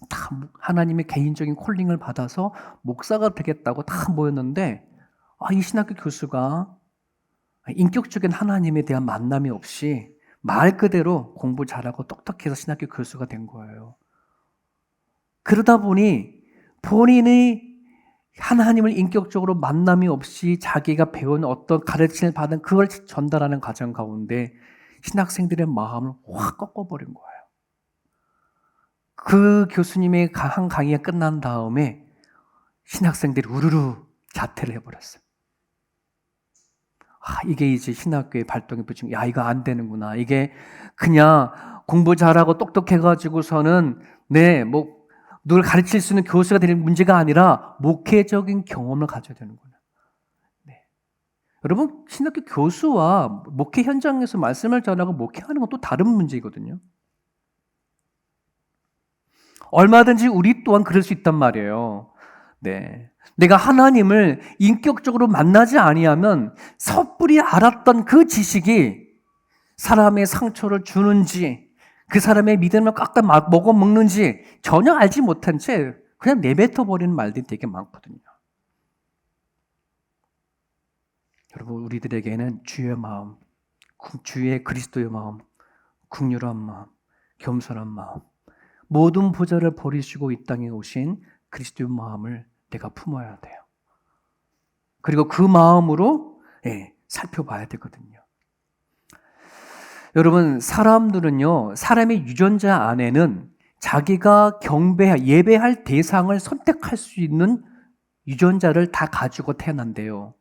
다 하나님의 개인적인 콜링을 받아서 목사가 되겠다고 다 모였는데, 이 신학교 교수가 인격적인 하나님에 대한 만남이 없이 말 그대로 공부 잘하고 똑똑해서 신학교 교수가 된 거예요. 그러다 보니 본인이 하나님을 인격적으로 만남이 없이 자기가 배운 어떤 가르침을 받은 그걸 전달하는 과정 가운데 신학생들의 마음을 확 꺾어버린 거예요. 그 교수님의 한 강의가 끝난 다음에 신학생들이 우르르 자퇴를 해버렸어요. 이게 이제 신학교의 발동의 부증. 이거 안 되는구나. 이게 그냥 공부 잘하고 똑똑해가지고서는 누굴 가르칠 수 있는 교수가 되는 문제가 아니라 목회적인 경험을 가져야 되는구나. 여러분, 신학교 교수와 목회 현장에서 말씀을 전하고 목회하는 건 또 다른 문제이거든요. 얼마든지 우리 또한 그럴 수 있단 말이에요. 내가 하나님을 인격적으로 만나지 아니하면 섣불리 알았던 그 지식이 사람의 상처를 주는지, 그 사람의 믿음을 깎아 먹어먹는지 전혀 알지 못한 채 그냥 내뱉어 버리는 말들이 되게 많거든요. 여러분, 우리들에게는 주의 마음, 주의 그리스도의 마음, 긍휼한 마음, 겸손한 마음, 모든 보좌를 버리시고 이 땅에 오신 그리스도의 마음을 내가 품어야 돼요. 그리고 그 마음으로 살펴봐야 되거든요. 여러분, 사람들은요, 사람의 유전자 안에는 자기가 예배할 대상을 선택할 수 있는 유전자를 다 가지고 태어난대요.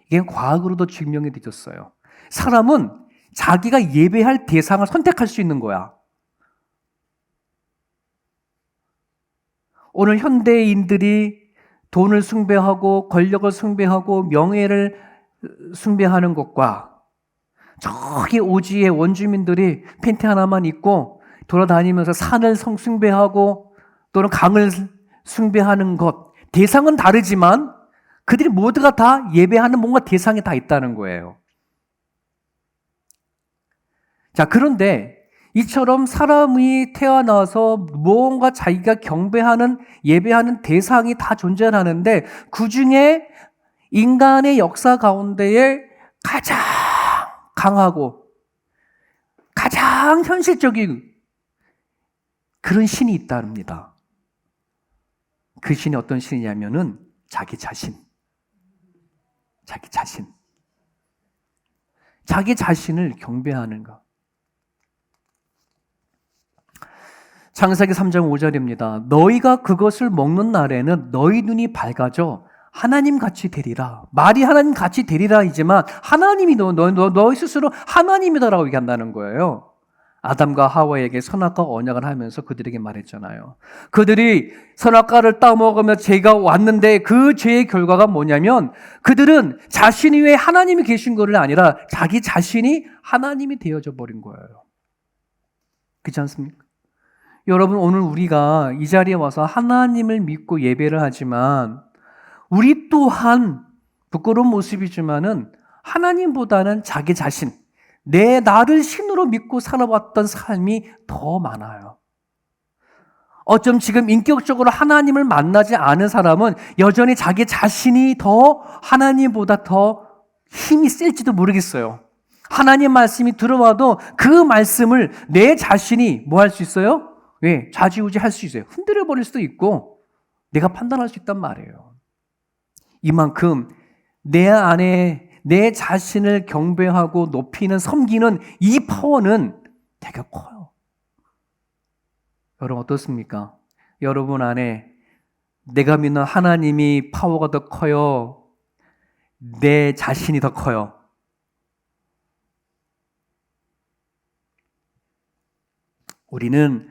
이게 과학으로도 증명이 되었어요. 사람은 자기가 예배할 대상을 선택할 수 있는 거야. 오늘 현대인들이 돈을 숭배하고 권력을 숭배하고 명예를 숭배하는 것과 저기 오지의 원주민들이 팬티 하나만 입고 돌아다니면서 산을 숭배하고 또는 강을 숭배하는 것, 대상은 다르지만 그들이 모두가 다 예배하는 뭔가 대상이 다 있다는 거예요. 자, 그런데 이처럼 사람이 태어나서 무언가 자기가 경배하는, 예배하는 대상이 다 존재하는데 그 중에 인간의 역사 가운데에 가장 강하고 가장 현실적인 그런 신이 있답니다. 그 신이 어떤 신이냐면은 자기 자신. 자기 자신을 경배하는 것. 창세기 3장 5절입니다. 너희가 그것을 먹는 날에는 너희 눈이 밝아져 하나님 같이 되리라. 말이 하나님 같이 되리라이지만 하나님이 너희 스스로 하나님이다라고 얘기한다는 거예요. 아담과 하와에게 선악과 언약을 하면서 그들에게 말했잖아요. 그들이 선악과를 따먹으며 죄가 왔는데 그 죄의 결과가 뭐냐면 그들은 자신이 왜 하나님이 계신 것이 아니라 자기 자신이 하나님이 되어져 버린 거예요. 그렇지 않습니까? 여러분, 오늘 우리가 이 자리에 와서 하나님을 믿고 예배를 하지만 우리 또한 부끄러운 모습이지만은 하나님보다는 자기 자신, 나를 신으로 믿고 살아왔던 삶이 더 많아요. 어쩜 지금 인격적으로 하나님을 만나지 않은 사람은 여전히 자기 자신이 더 하나님보다 더 힘이 셀지도 모르겠어요. 하나님 말씀이 들어와도 그 말씀을 내 자신이 뭐 할 수 있어요? 왜? 좌지우지 할 수 있어요. 흔들어 버릴 수도 있고 내가 판단할 수 있단 말이에요. 이만큼 내 안에 내 자신을 경배하고 높이는, 섬기는 이 파워는 되게 커요. 여러분 어떻습니까? 여러분 안에 내가 믿는 하나님이 파워가 더 커요? 내 자신이 더 커요? 우리는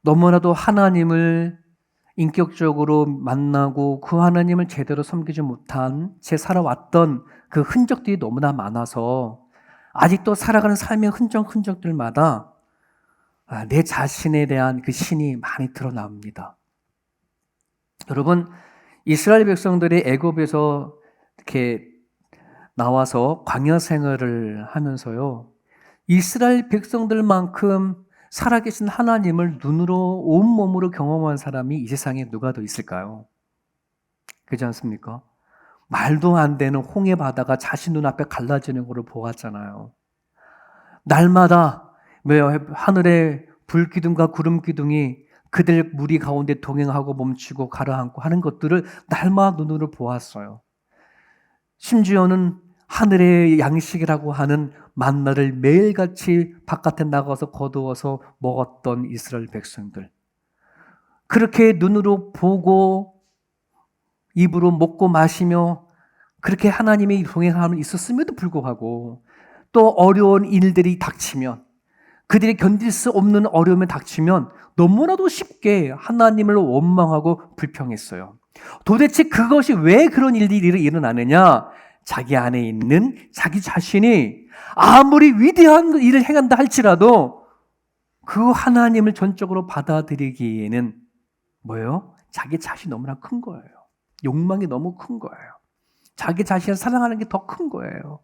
너무나도 하나님을 인격적으로 만나고 그 하나님을 제대로 섬기지 못한 채 살아왔던 그 흔적들이 너무나 많아서 아직도 살아가는 삶의 흔적들마다 내 자신에 대한 그 신이 많이 드러납니다. 여러분, 이스라엘 백성들이 애굽에서 이렇게 나와서 광야 생활을 하면서요, 이스라엘 백성들만큼 살아계신 하나님을 눈으로 온몸으로 경험한 사람이 이 세상에 누가 더 있을까요? 그렇지 않습니까? 말도 안 되는 홍해 바다가 자신 눈앞에 갈라지는 것을 보았잖아요. 날마다 하늘의 불기둥과 구름기둥이 그들 무리 가운데 동행하고 멈추고 가라앉고 하는 것들을 날마다 눈으로 보았어요. 심지어는 하늘의 양식이라고 하는 만나를 매일같이 바깥에 나가서 거두어서 먹었던 이스라엘 백성들. 그렇게 눈으로 보고 입으로 먹고 마시며 그렇게 하나님의 동행함을 있었음에도 불구하고 또 어려운 일들이 닥치면, 그들이 견딜 수 없는 어려움에 닥치면 너무나도 쉽게 하나님을 원망하고 불평했어요. 도대체 그것이 왜 그런 일들이 일어나느냐? 자기 안에 있는 자기 자신이 아무리 위대한 일을 행한다 할지라도 그 하나님을 전적으로 받아들이기에는 뭐예요? 자기 자신이 너무나 큰 거예요. 욕망이 너무 큰 거예요. 자기 자신을 사랑하는 게 더 큰 거예요.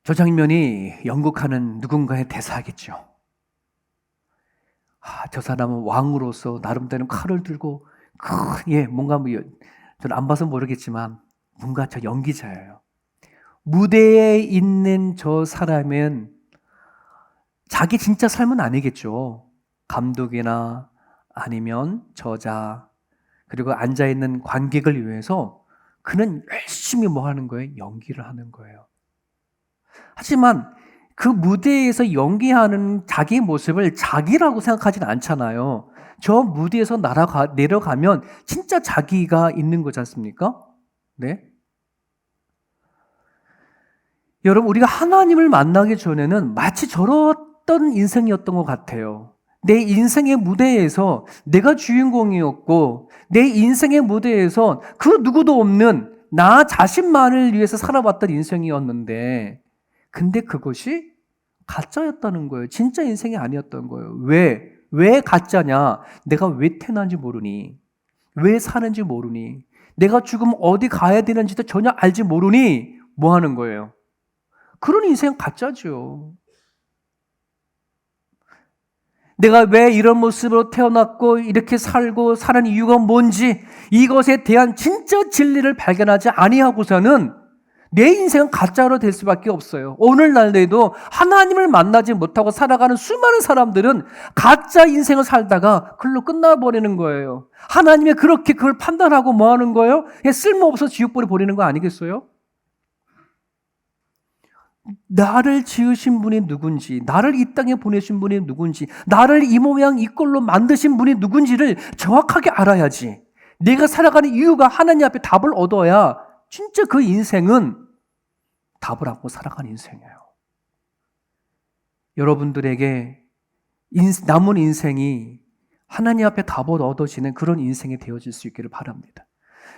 저 장면이 연극하는 누군가의 대사겠죠. 저 사람은 왕으로서 나름대로 칼을 들고 뭔가 저는 안 봐서 모르겠지만 뭔가 저 연기자예요. 무대에 있는 저 사람은 자기 진짜 삶은 아니겠죠. 감독이나 아니면 저자 그리고 앉아있는 관객을 위해서 그는 열심히 뭐 하는 거예요? 연기를 하는 거예요. 하지만 그 무대에서 연기하는 자기의 모습을 자기라고 생각하지는 않잖아요. 저 무대에서 내려가면 진짜 자기가 있는 거지 않습니까? 네. 여러분, 우리가 하나님을 만나기 전에는 마치 저랬던 인생이었던 것 같아요. 내 인생의 무대에서 내가 주인공이었고, 내 인생의 무대에서 그 누구도 없는 나 자신만을 위해서 살아왔던 인생이었는데, 근데 그것이 가짜였다는 거예요. 진짜 인생이 아니었던 거예요. 왜 가짜냐? 내가 왜 태어난지 모르니, 왜 사는지 모르니, 내가 죽으면 어디 가야 되는지도 전혀 알지 모르니 뭐 하는 거예요? 그런 인생은 가짜죠. 내가 왜 이런 모습으로 태어났고 이렇게 살고 사는 이유가 뭔지 이것에 대한 진짜 진리를 발견하지 아니하고서는 내 인생은 가짜로 될 수밖에 없어요. 오늘날에도 하나님을 만나지 못하고 살아가는 수많은 사람들은 가짜 인생을 살다가 글로 끝나버리는 거예요. 하나님이 그렇게 그걸 판단하고 뭐 하는 거예요? 쓸모없어 지옥불에 버리는 거 아니겠어요? 나를 지으신 분이 누군지, 나를 이 땅에 보내신 분이 누군지, 나를 이 모양 이 꼴로 만드신 분이 누군지를 정확하게 알아야지. 내가 살아가는 이유가 하나님 앞에 답을 얻어야 진짜 그 인생은 답을 얻고 살아가는 인생이에요. 여러분들에게 남은 인생이 하나님 앞에 답을 얻어지는 그런 인생이 되어질 수 있기를 바랍니다.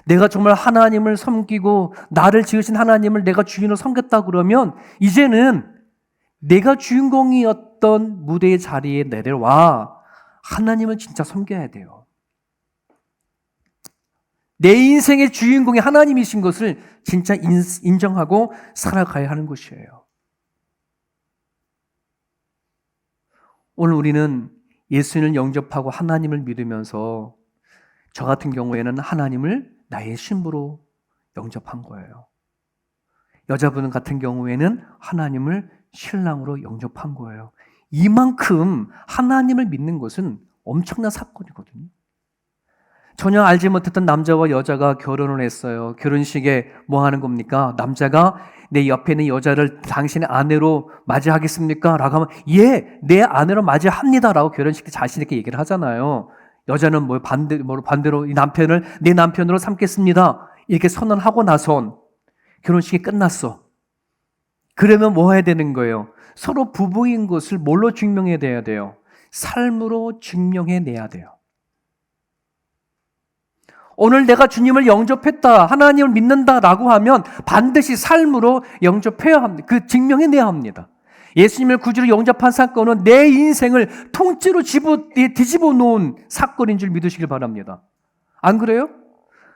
내가 정말 하나님을 섬기고 나를 지으신 하나님을 내가 주인으로 섬겼다 그러면 이제는 내가 주인공이었던 무대의 자리에 내려와 하나님을 진짜 섬겨야 돼요. 내 인생의 주인공이 하나님이신 것을 진짜 인정하고 살아가야 하는 것이에요. 오늘 우리는 예수님을 영접하고 하나님을 믿으면서 저 같은 경우에는 하나님을 나의 신부로 영접한 거예요. 여자분 같은 경우에는 하나님을 신랑으로 영접한 거예요. 이만큼 하나님을 믿는 것은 엄청난 사건이거든요. 전혀 알지 못했던 남자와 여자가 결혼을 했어요. 결혼식에 뭐 하는 겁니까? 남자가 내 옆에 있는 여자를 당신의 아내로 맞이하겠습니까? 라고 하면 예, 내 아내로 맞이합니다. 라고 결혼식 때 자신 있게 얘기를 하잖아요. 여자는 반대로 이 남편을 내 남편으로 삼겠습니다. 이렇게 선언하고 나선 결혼식이 끝났어. 그러면 뭐 해야 되는 거예요? 서로 부부인 것을 뭘로 증명해야 돼요? 삶으로 증명해내야 돼요. 오늘 내가 주님을 영접했다, 하나님을 믿는다라고 하면 반드시 삶으로 영접해야 합니다. 증명해내야 합니다. 예수님을 구주로 영접한 사건은 내 인생을 통째로 뒤집어 놓은 사건인 줄 믿으시길 바랍니다. 안 그래요?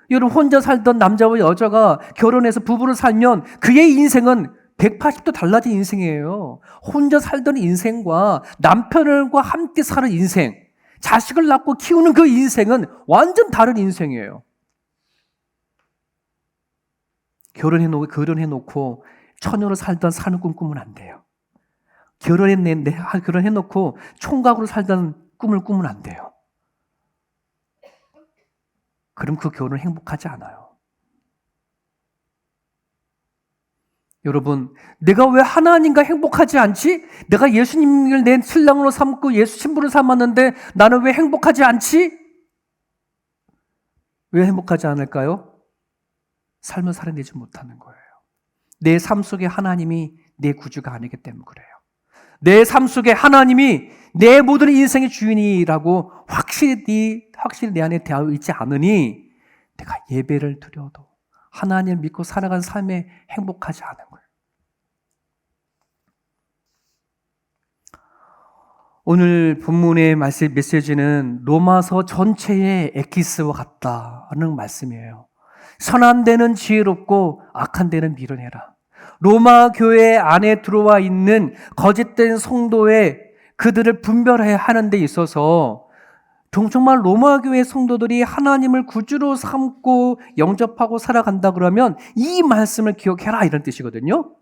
여러분, 혼자 살던 남자와 여자가 결혼해서 부부로 살면 그의 인생은 180도 달라진 인생이에요. 혼자 살던 인생과 남편과 함께 사는 인생, 자식을 낳고 키우는 그 인생은 완전 다른 인생이에요. 결혼해놓고 처녀로 사는 꿈 꾸면 안 돼요. 결혼해놓고 총각으로 살던 꿈을 꾸면 안 돼요. 그럼 그 결혼은 행복하지 않아요. 여러분, 내가 왜 하나님과 행복하지 않지? 내가 예수님을 내 신랑으로 삼고 예수 신부를 삼았는데 나는 왜 행복하지 않지? 왜 행복하지 않을까요? 삶을 살아내지 못하는 거예요. 내 삶 속에 하나님이 내 구주가 아니기 때문에 그래요. 내 삶 속에 하나님이 내 모든 인생의 주인이라고 확실히 내 안에 되어 있지 않으니 내가 예배를 드려도 하나님을 믿고 살아가는 삶에 행복하지 않은 거예요. 오늘 본문의 메시지는 로마서 전체의 엑기스와 같다는 말씀이에요. 선한 데는 지혜롭고 악한 데는 미련해라. 로마 교회 안에 들어와 있는 거짓된 성도의 그들을 분별해야 하는 데 있어서 정말 로마 교회 성도들이 하나님을 구주로 삼고 영접하고 살아간다 그러면 이 말씀을 기억해라 이런 뜻이거든요.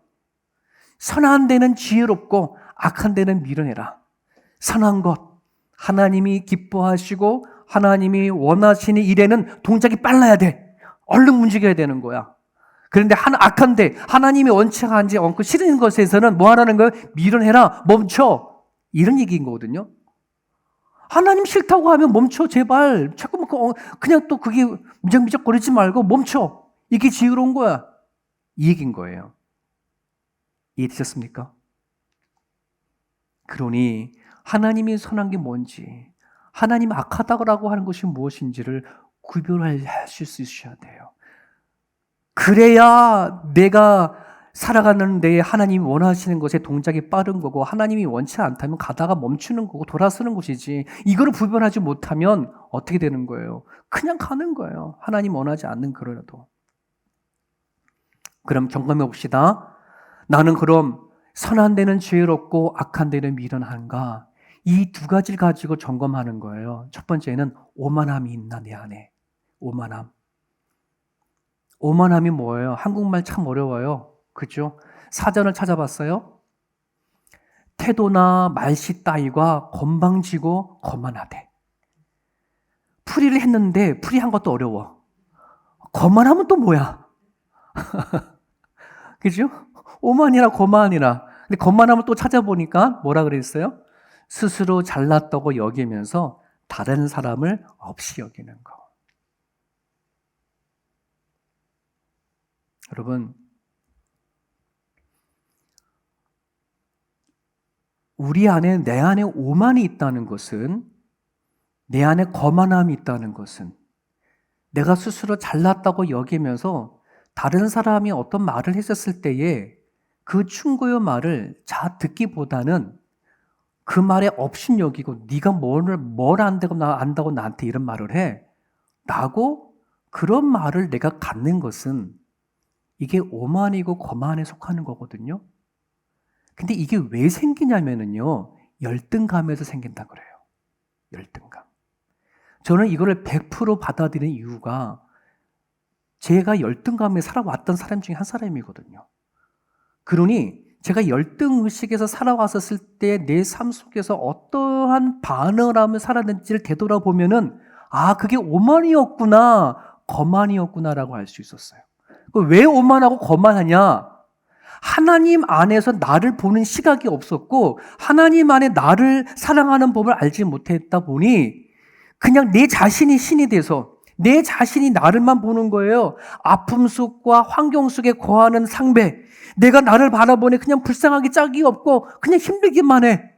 선한 데는 지혜롭고 악한 데는 미련해라. 선한 것, 하나님이 기뻐하시고 하나님이 원하시는 일에는 동작이 빨라야 돼. 얼른 움직여야 되는 거야. 그런데 악한데 하나님이 원칙하지 않고 싫은 것에서는 뭐 하라는 거예요? 미련해라, 멈춰. 이런 얘기인 거거든요. 하나님 싫다고 하면 멈춰, 제발. 자꾸만 그냥 또 그게 미적미적거리지 말고 멈춰. 이게 지혜로운 거야. 이 얘기인 거예요. 이해되셨습니까? 그러니 하나님이 선한 게 뭔지, 하나님 악하다고 하는 것이 무엇인지를 구별하실 수 있어야 돼요. 그래야 내가 살아가는 데 하나님이 원하시는 것에 동작이 빠른 거고, 하나님이 원치 않다면 가다가 멈추는 거고 돌아서는 것이지, 이거를 구별하지 못하면 어떻게 되는 거예요? 그냥 가는 거예요. 하나님 원하지 않는 거라도. 그럼 점검해 봅시다. 나는 그럼 선한 데는 지혜롭고 악한 데는 미련한가? 이 두 가지를 가지고 점검하는 거예요. 첫 번째는 오만함이 있나 내 안에. 오만함. 오만함이 뭐예요? 한국말 참 어려워요. 그죠? 사전을 찾아봤어요. 태도나 말씨 따위가 건방지고 거만하대. 풀이를 했는데 풀이한 것도 어려워. 거만하면 또 뭐야? 그죠? 오만이라 거만이라. 근데 거만함을 또 찾아보니까 뭐라 그랬어요? 스스로 잘났다고 여기면서 다른 사람을 없이 여기는 거. 여러분, 우리 안에, 내 안에 오만이 있다는 것은, 내 안에 거만함이 있다는 것은, 내가 스스로 잘났다고 여기면서 다른 사람이 어떤 말을 했었을 때에 그 충고의 말을 잘 듣기보다는 그 말에 업신 여기고, 네가 뭘 안다고 나한테 이런 말을 해? 라고 그런 말을 내가 갖는 것은 이게 오만이고 거만에 속하는 거거든요. 근데 이게 왜 생기냐면은요, 열등감에서 생긴다 그래요. 열등감. 저는 이거를 100% 받아들이는 이유가 제가 열등감에 살아왔던 사람 중에 한 사람이거든요. 그러니 제가 열등의식에서 살아왔었을 때 내 삶 속에서 어떠한 반응을 하며 살았는지를 되돌아보면은, 아, 그게 오만이었구나, 거만이었구나라고 알 수 있었어요. 왜 오만하고 거만하냐? 하나님 안에서 나를 보는 시각이 없었고, 하나님 안에 나를 사랑하는 법을 알지 못했다 보니 그냥 내 자신이 신이 돼서 내 자신이 나를만 보는 거예요. 아픔 속과 환경 속에 거하는 상배, 내가 나를 바라보니 그냥 불쌍하기 짝이 없고 그냥 힘들기만 해.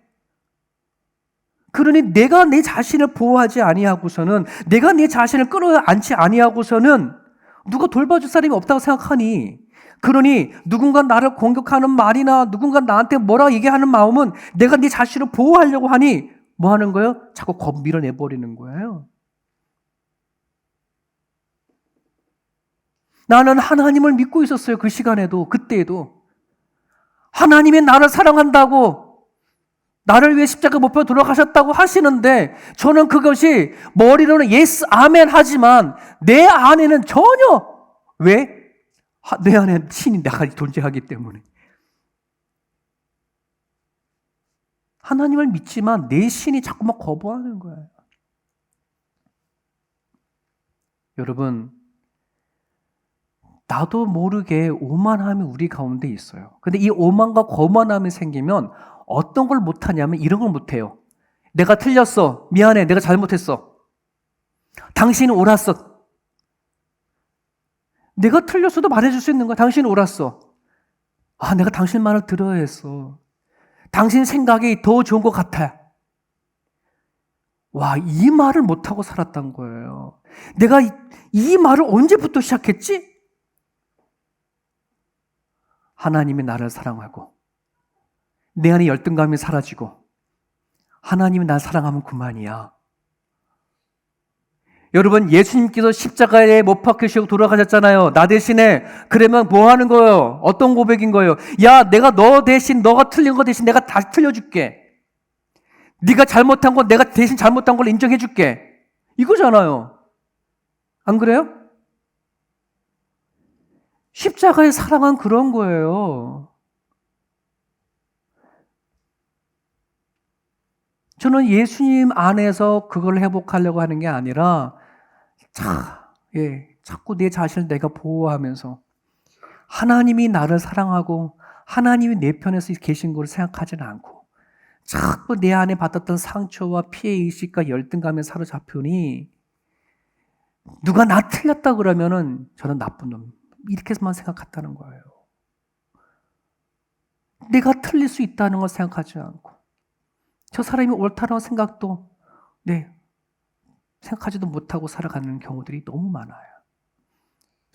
그러니 내가 내 자신을 보호하지 아니하고서는, 내가 내 자신을 끌어안지 아니하고서는 누가 돌봐줄 사람이 없다고 생각하니, 그러니 누군가 나를 공격하는 말이나 누군가 나한테 뭐라 얘기하는 마음은 내가 내 자신을 보호하려고 하니 뭐 하는 거예요? 자꾸 밀어내버리는 거예요. 나는 하나님을 믿고 있었어요. 그 시간에도, 그때에도. 하나님이 나를 사랑한다고, 나를 위해 십자가 못 박혀 돌아가셨다고 하시는데, 저는 그것이 머리로는 예스, 아멘 하지만 내 안에는 전혀, 왜? 내 안에 신이 내가 존재하기 때문에. 하나님을 믿지만 내 신이 자꾸만 거부하는 거예요. 여러분, 나도 모르게 오만함이 우리 가운데 있어요. 근데 이 오만과 거만함이 생기면 어떤 걸 못하냐면 이런 걸 못해요. 내가 틀렸어. 미안해. 내가 잘못했어. 당신은 옳았어. 내가 틀렸어도 말해줄 수 있는 거야. 당신은 옳았어. 아, 내가 당신 말을 들어야 했어. 당신 생각이 더 좋은 것 같아. 와, 이 말을 못하고 살았던 거예요. 내가 이 말을 언제부터 시작했지? 하나님이 나를 사랑하고 내 안에 열등감이 사라지고 하나님이 나를 사랑하면 그만이야. 여러분, 예수님께서 십자가에 못 박히시고 돌아가셨잖아요. 나 대신에. 그러면 뭐 하는 거예요? 어떤 고백인 거예요? 야, 내가 너 대신, 너가 틀린 거 대신 내가 다시 틀려줄게. 네가 잘못한 거 내가 대신 잘못한 걸 인정해줄게. 이거잖아요. 안 그래요? 십자가의 사랑은 그런 거예요. 저는 예수님 안에서 그걸 회복하려고 하는 게 아니라 자꾸 내 자신을 내가 보호하면서 하나님이 나를 사랑하고 하나님이 내 편에서 계신 걸 생각하지는 않고 자꾸 내 안에 받았던 상처와 피해의식과 열등감에 사로잡히니 누가 나 틀렸다 그러면은 저는 나쁜 놈 이렇게만 생각했다는 거예요. 내가 틀릴 수 있다는 걸 생각하지 않고 저 사람이 옳다는 생각도 생각하지도 못하고 살아가는 경우들이 너무 많아요.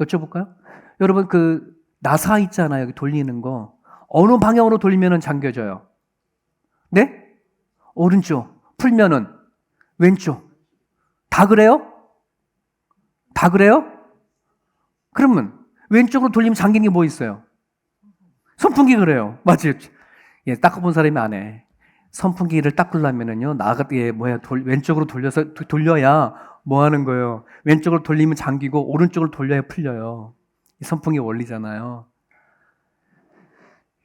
여쭤볼까요? 여러분 그 나사 있잖아요. 여기 돌리는 거 어느 방향으로 돌리면은 잠겨져요? 네? 오른쪽. 풀면은 왼쪽. 다 그래요? 다 그래요? 그러면 왼쪽으로 돌리면 잠기는 게 뭐 있어요? 선풍기 그래요. 맞아요. 예, 닦아본 사람이 안 해. 선풍기를 닦으려면은요, 왼쪽으로 돌려야 뭐 하는 거예요? 왼쪽으로 돌리면 잠기고, 오른쪽으로 돌려야 풀려요. 이 선풍기 원리잖아요.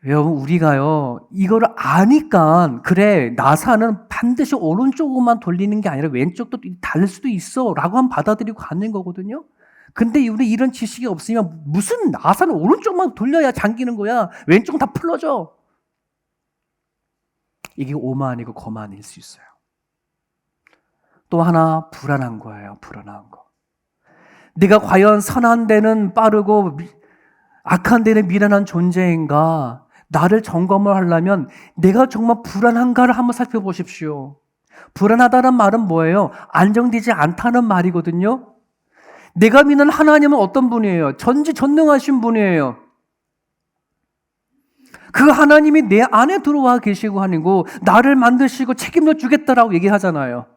여러분, 우리가요, 이거를 아니까, 그래, 나사는 반드시 오른쪽으로만 돌리는 게 아니라 왼쪽도 다를 수도 있어. 라고 하면 받아들이고 가는 거거든요. 근데 우리 이런 지식이 없으면 무슨 나사는 오른쪽만 돌려야 잠기는 거야. 왼쪽은 다 풀러져. 이게 오만이고 거만일 수 있어요. 또 하나 불안한 거예요. 불안한 거. 네가 과연 선한 데는 빠르고 악한 데는 미련한 존재인가? 나를 점검을 하려면 내가 정말 불안한가를 한번 살펴보십시오. 불안하다는 말은 뭐예요? 안정되지 않다는 말이거든요. 내가 믿는 하나님은 어떤 분이에요? 전지전능하신 분이에요. 그 하나님이 내 안에 들어와 계시고 하고 나를 만드시고 책임져 주겠다라고 얘기하잖아요.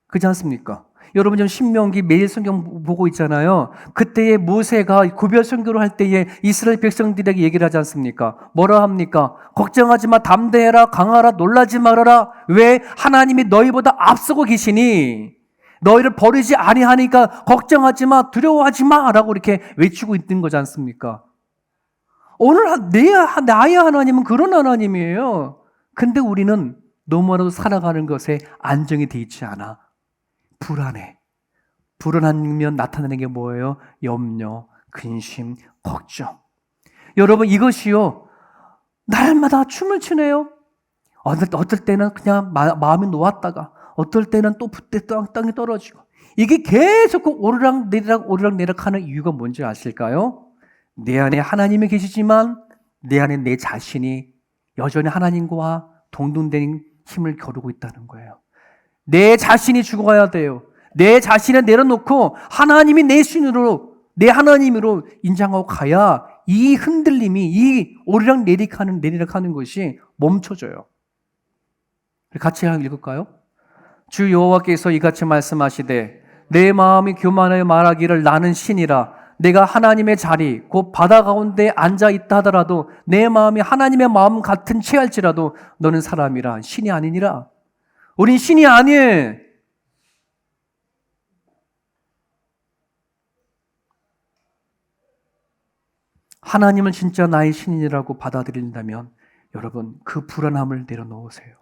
그렇지 않습니까? 여러분 지금 신명기 매일 성경 보고 있잖아요. 그때에 모세가 구별 선교를 할 때에 이스라엘 백성들에게 얘기를 하지 않습니까? 뭐라 합니까? 걱정하지 마, 담대해라, 강하라, 놀라지 말아라. 왜? 하나님이 너희보다 앞서고 계시니 너희를 버리지 아니하니까 걱정하지 마, 두려워하지 마라고 이렇게 외치고 있는 거지 않습니까? 오늘 나의 하나님은 그런 하나님이에요. 근데 우리는 너무나도 살아가는 것에 안정이 돼 있지 않아. 불안해. 불안하면 나타나는 게 뭐예요? 염려, 근심, 걱정. 여러분 이것이요. 날마다 춤을 추네요. 어떨 때는 그냥 마음이 놓았다가 어떨 때는 또 땅이 떨어지고 이게 계속 오르락내리락 하는 이유가 뭔지 아실까요? 내 안에 하나님이 계시지만 내 안에 내 자신이 여전히 하나님과 동등된 힘을 겨루고 있다는 거예요. 내 자신이 죽어야 돼요. 내 자신을 내려놓고 하나님이 내 신으로 내 하나님으로 인정하고 가야 이 흔들림이 이 오르락내리락하는 것이 멈춰져요. 같이 읽을까요? 주 여호와께서 이같이 말씀하시되 내 마음이 교만하여 말하기를 나는 신이라 내가 하나님의 자리 곧 바다 가운데 앉아 있다 하더라도 내 마음이 하나님의 마음 같은 체할지라도 너는 사람이라 신이 아니니라. 우린 신이 아니에요. 하나님을 진짜 나의 신이라고 받아들인다면 여러분 그 불안함을 내려놓으세요.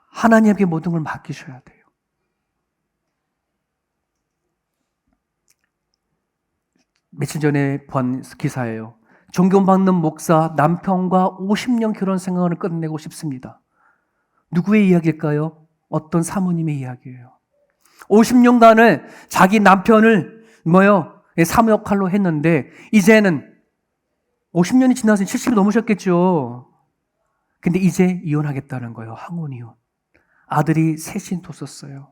하나님에게 모든 걸 맡기셔야 돼요. 며칠 전에 본 기사예요. 존경받는 목사 남편과 50년 결혼 생활을 끝내고 싶습니다. 누구의 이야기일까요? 어떤 사모님의 이야기예요. 50년간을 자기 남편을 사모 역할로 했는데 이제는 50년이 지나서 70이 넘으셨겠죠. 근데 이제 이혼하겠다는 거예요. 항혼이혼. 아들이 셋이 뒀었어요.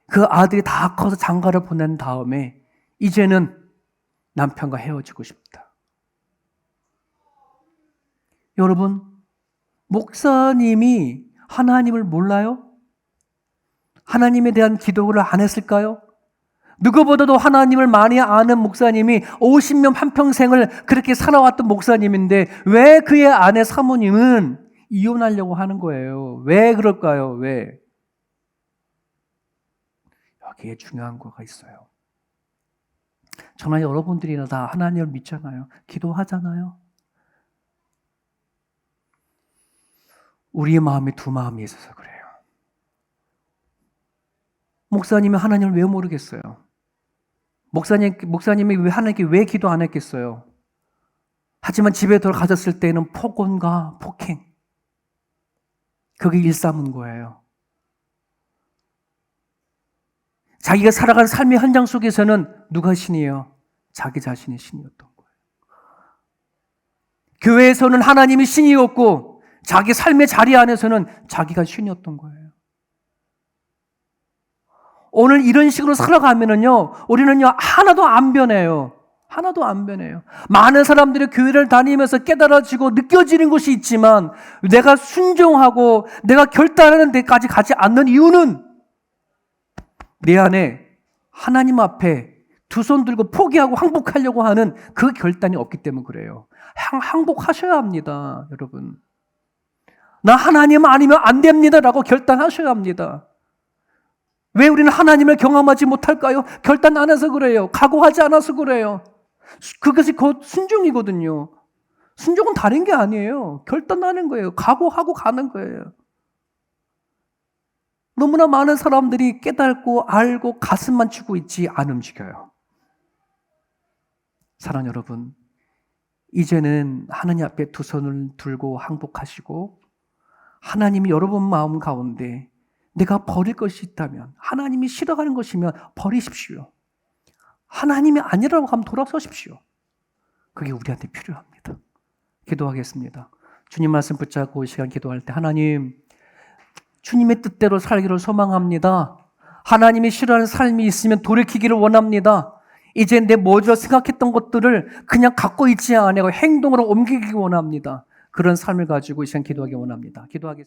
그 아들이 다 커서 장가를 보낸 다음에 이제는 남편과 헤어지고 싶다. 여러분, 목사님이 하나님을 몰라요? 하나님에 대한 기도를 안 했을까요? 누구보다도 하나님을 많이 아는 목사님이 50년 한평생을 그렇게 살아왔던 목사님인데 왜 그의 아내 사모님은 이혼하려고 하는 거예요? 왜 그럴까요? 왜? 여기에 중요한 거가 있어요. 정말 여러분들이나 다 하나님을 믿잖아요. 기도하잖아요. 우리의 마음에 두 마음이 있어서 그래요. 목사님이 하나님을 왜 모르겠어요? 목사님이 왜 하나님께 왜 기도 안 했겠어요? 하지만 집에 돌아가셨을 때는 폭언과 폭행, 그게 일삼은 거예요. 자기가 살아간 삶의 현장 속에서는 누가 신이에요? 자기 자신이 신이었던 거예요. 교회에서는 하나님이 신이었고 자기 삶의 자리 안에서는 자기가 신이었던 거예요. 오늘 이런 식으로 살아가면은요, 우리는요, 하나도 안 변해요. 하나도 안 변해요. 많은 사람들이 교회를 다니면서 깨달아지고 느껴지는 것이 있지만 내가 순종하고 내가 결단하는 데까지 가지 않는 이유는 내 안에 하나님 앞에 두 손 들고 포기하고 항복하려고 하는 그 결단이 없기 때문에 그래요. 항복하셔야 합니다, 여러분. 나 하나님 아니면 안 됩니다라고 결단하셔야 합니다. 왜 우리는 하나님을 경험하지 못할까요? 결단 안 해서 그래요. 각오하지 않아서 그래요. 그것이 곧 순종이거든요. 순종은 다른 게 아니에요. 결단하는 거예요. 각오하고 가는 거예요. 너무나 많은 사람들이 깨닫고 알고 가슴만 치고 있지 안 움직여요. 사랑하는 여러분, 이제는 하나님 앞에 두 손을 들고 항복하시고 하나님이 여러분 마음 가운데 내가 버릴 것이 있다면, 하나님이 싫어하는 것이면 버리십시오. 하나님이 아니라고 하면 돌아서십시오. 그게 우리한테 필요합니다. 기도하겠습니다. 주님 말씀 붙잡고 이 시간 기도할 때 하나님, 주님의 뜻대로 살기를 소망합니다. 하나님이 싫어하는 삶이 있으면 돌이키기를 원합니다. 이제 내 먼저 생각했던 것들을 그냥 갖고 있지 않고 행동으로 옮기기 원합니다. 그런 삶을 가지고 이 시간 기도하기 원합니다. 기도하겠습니다.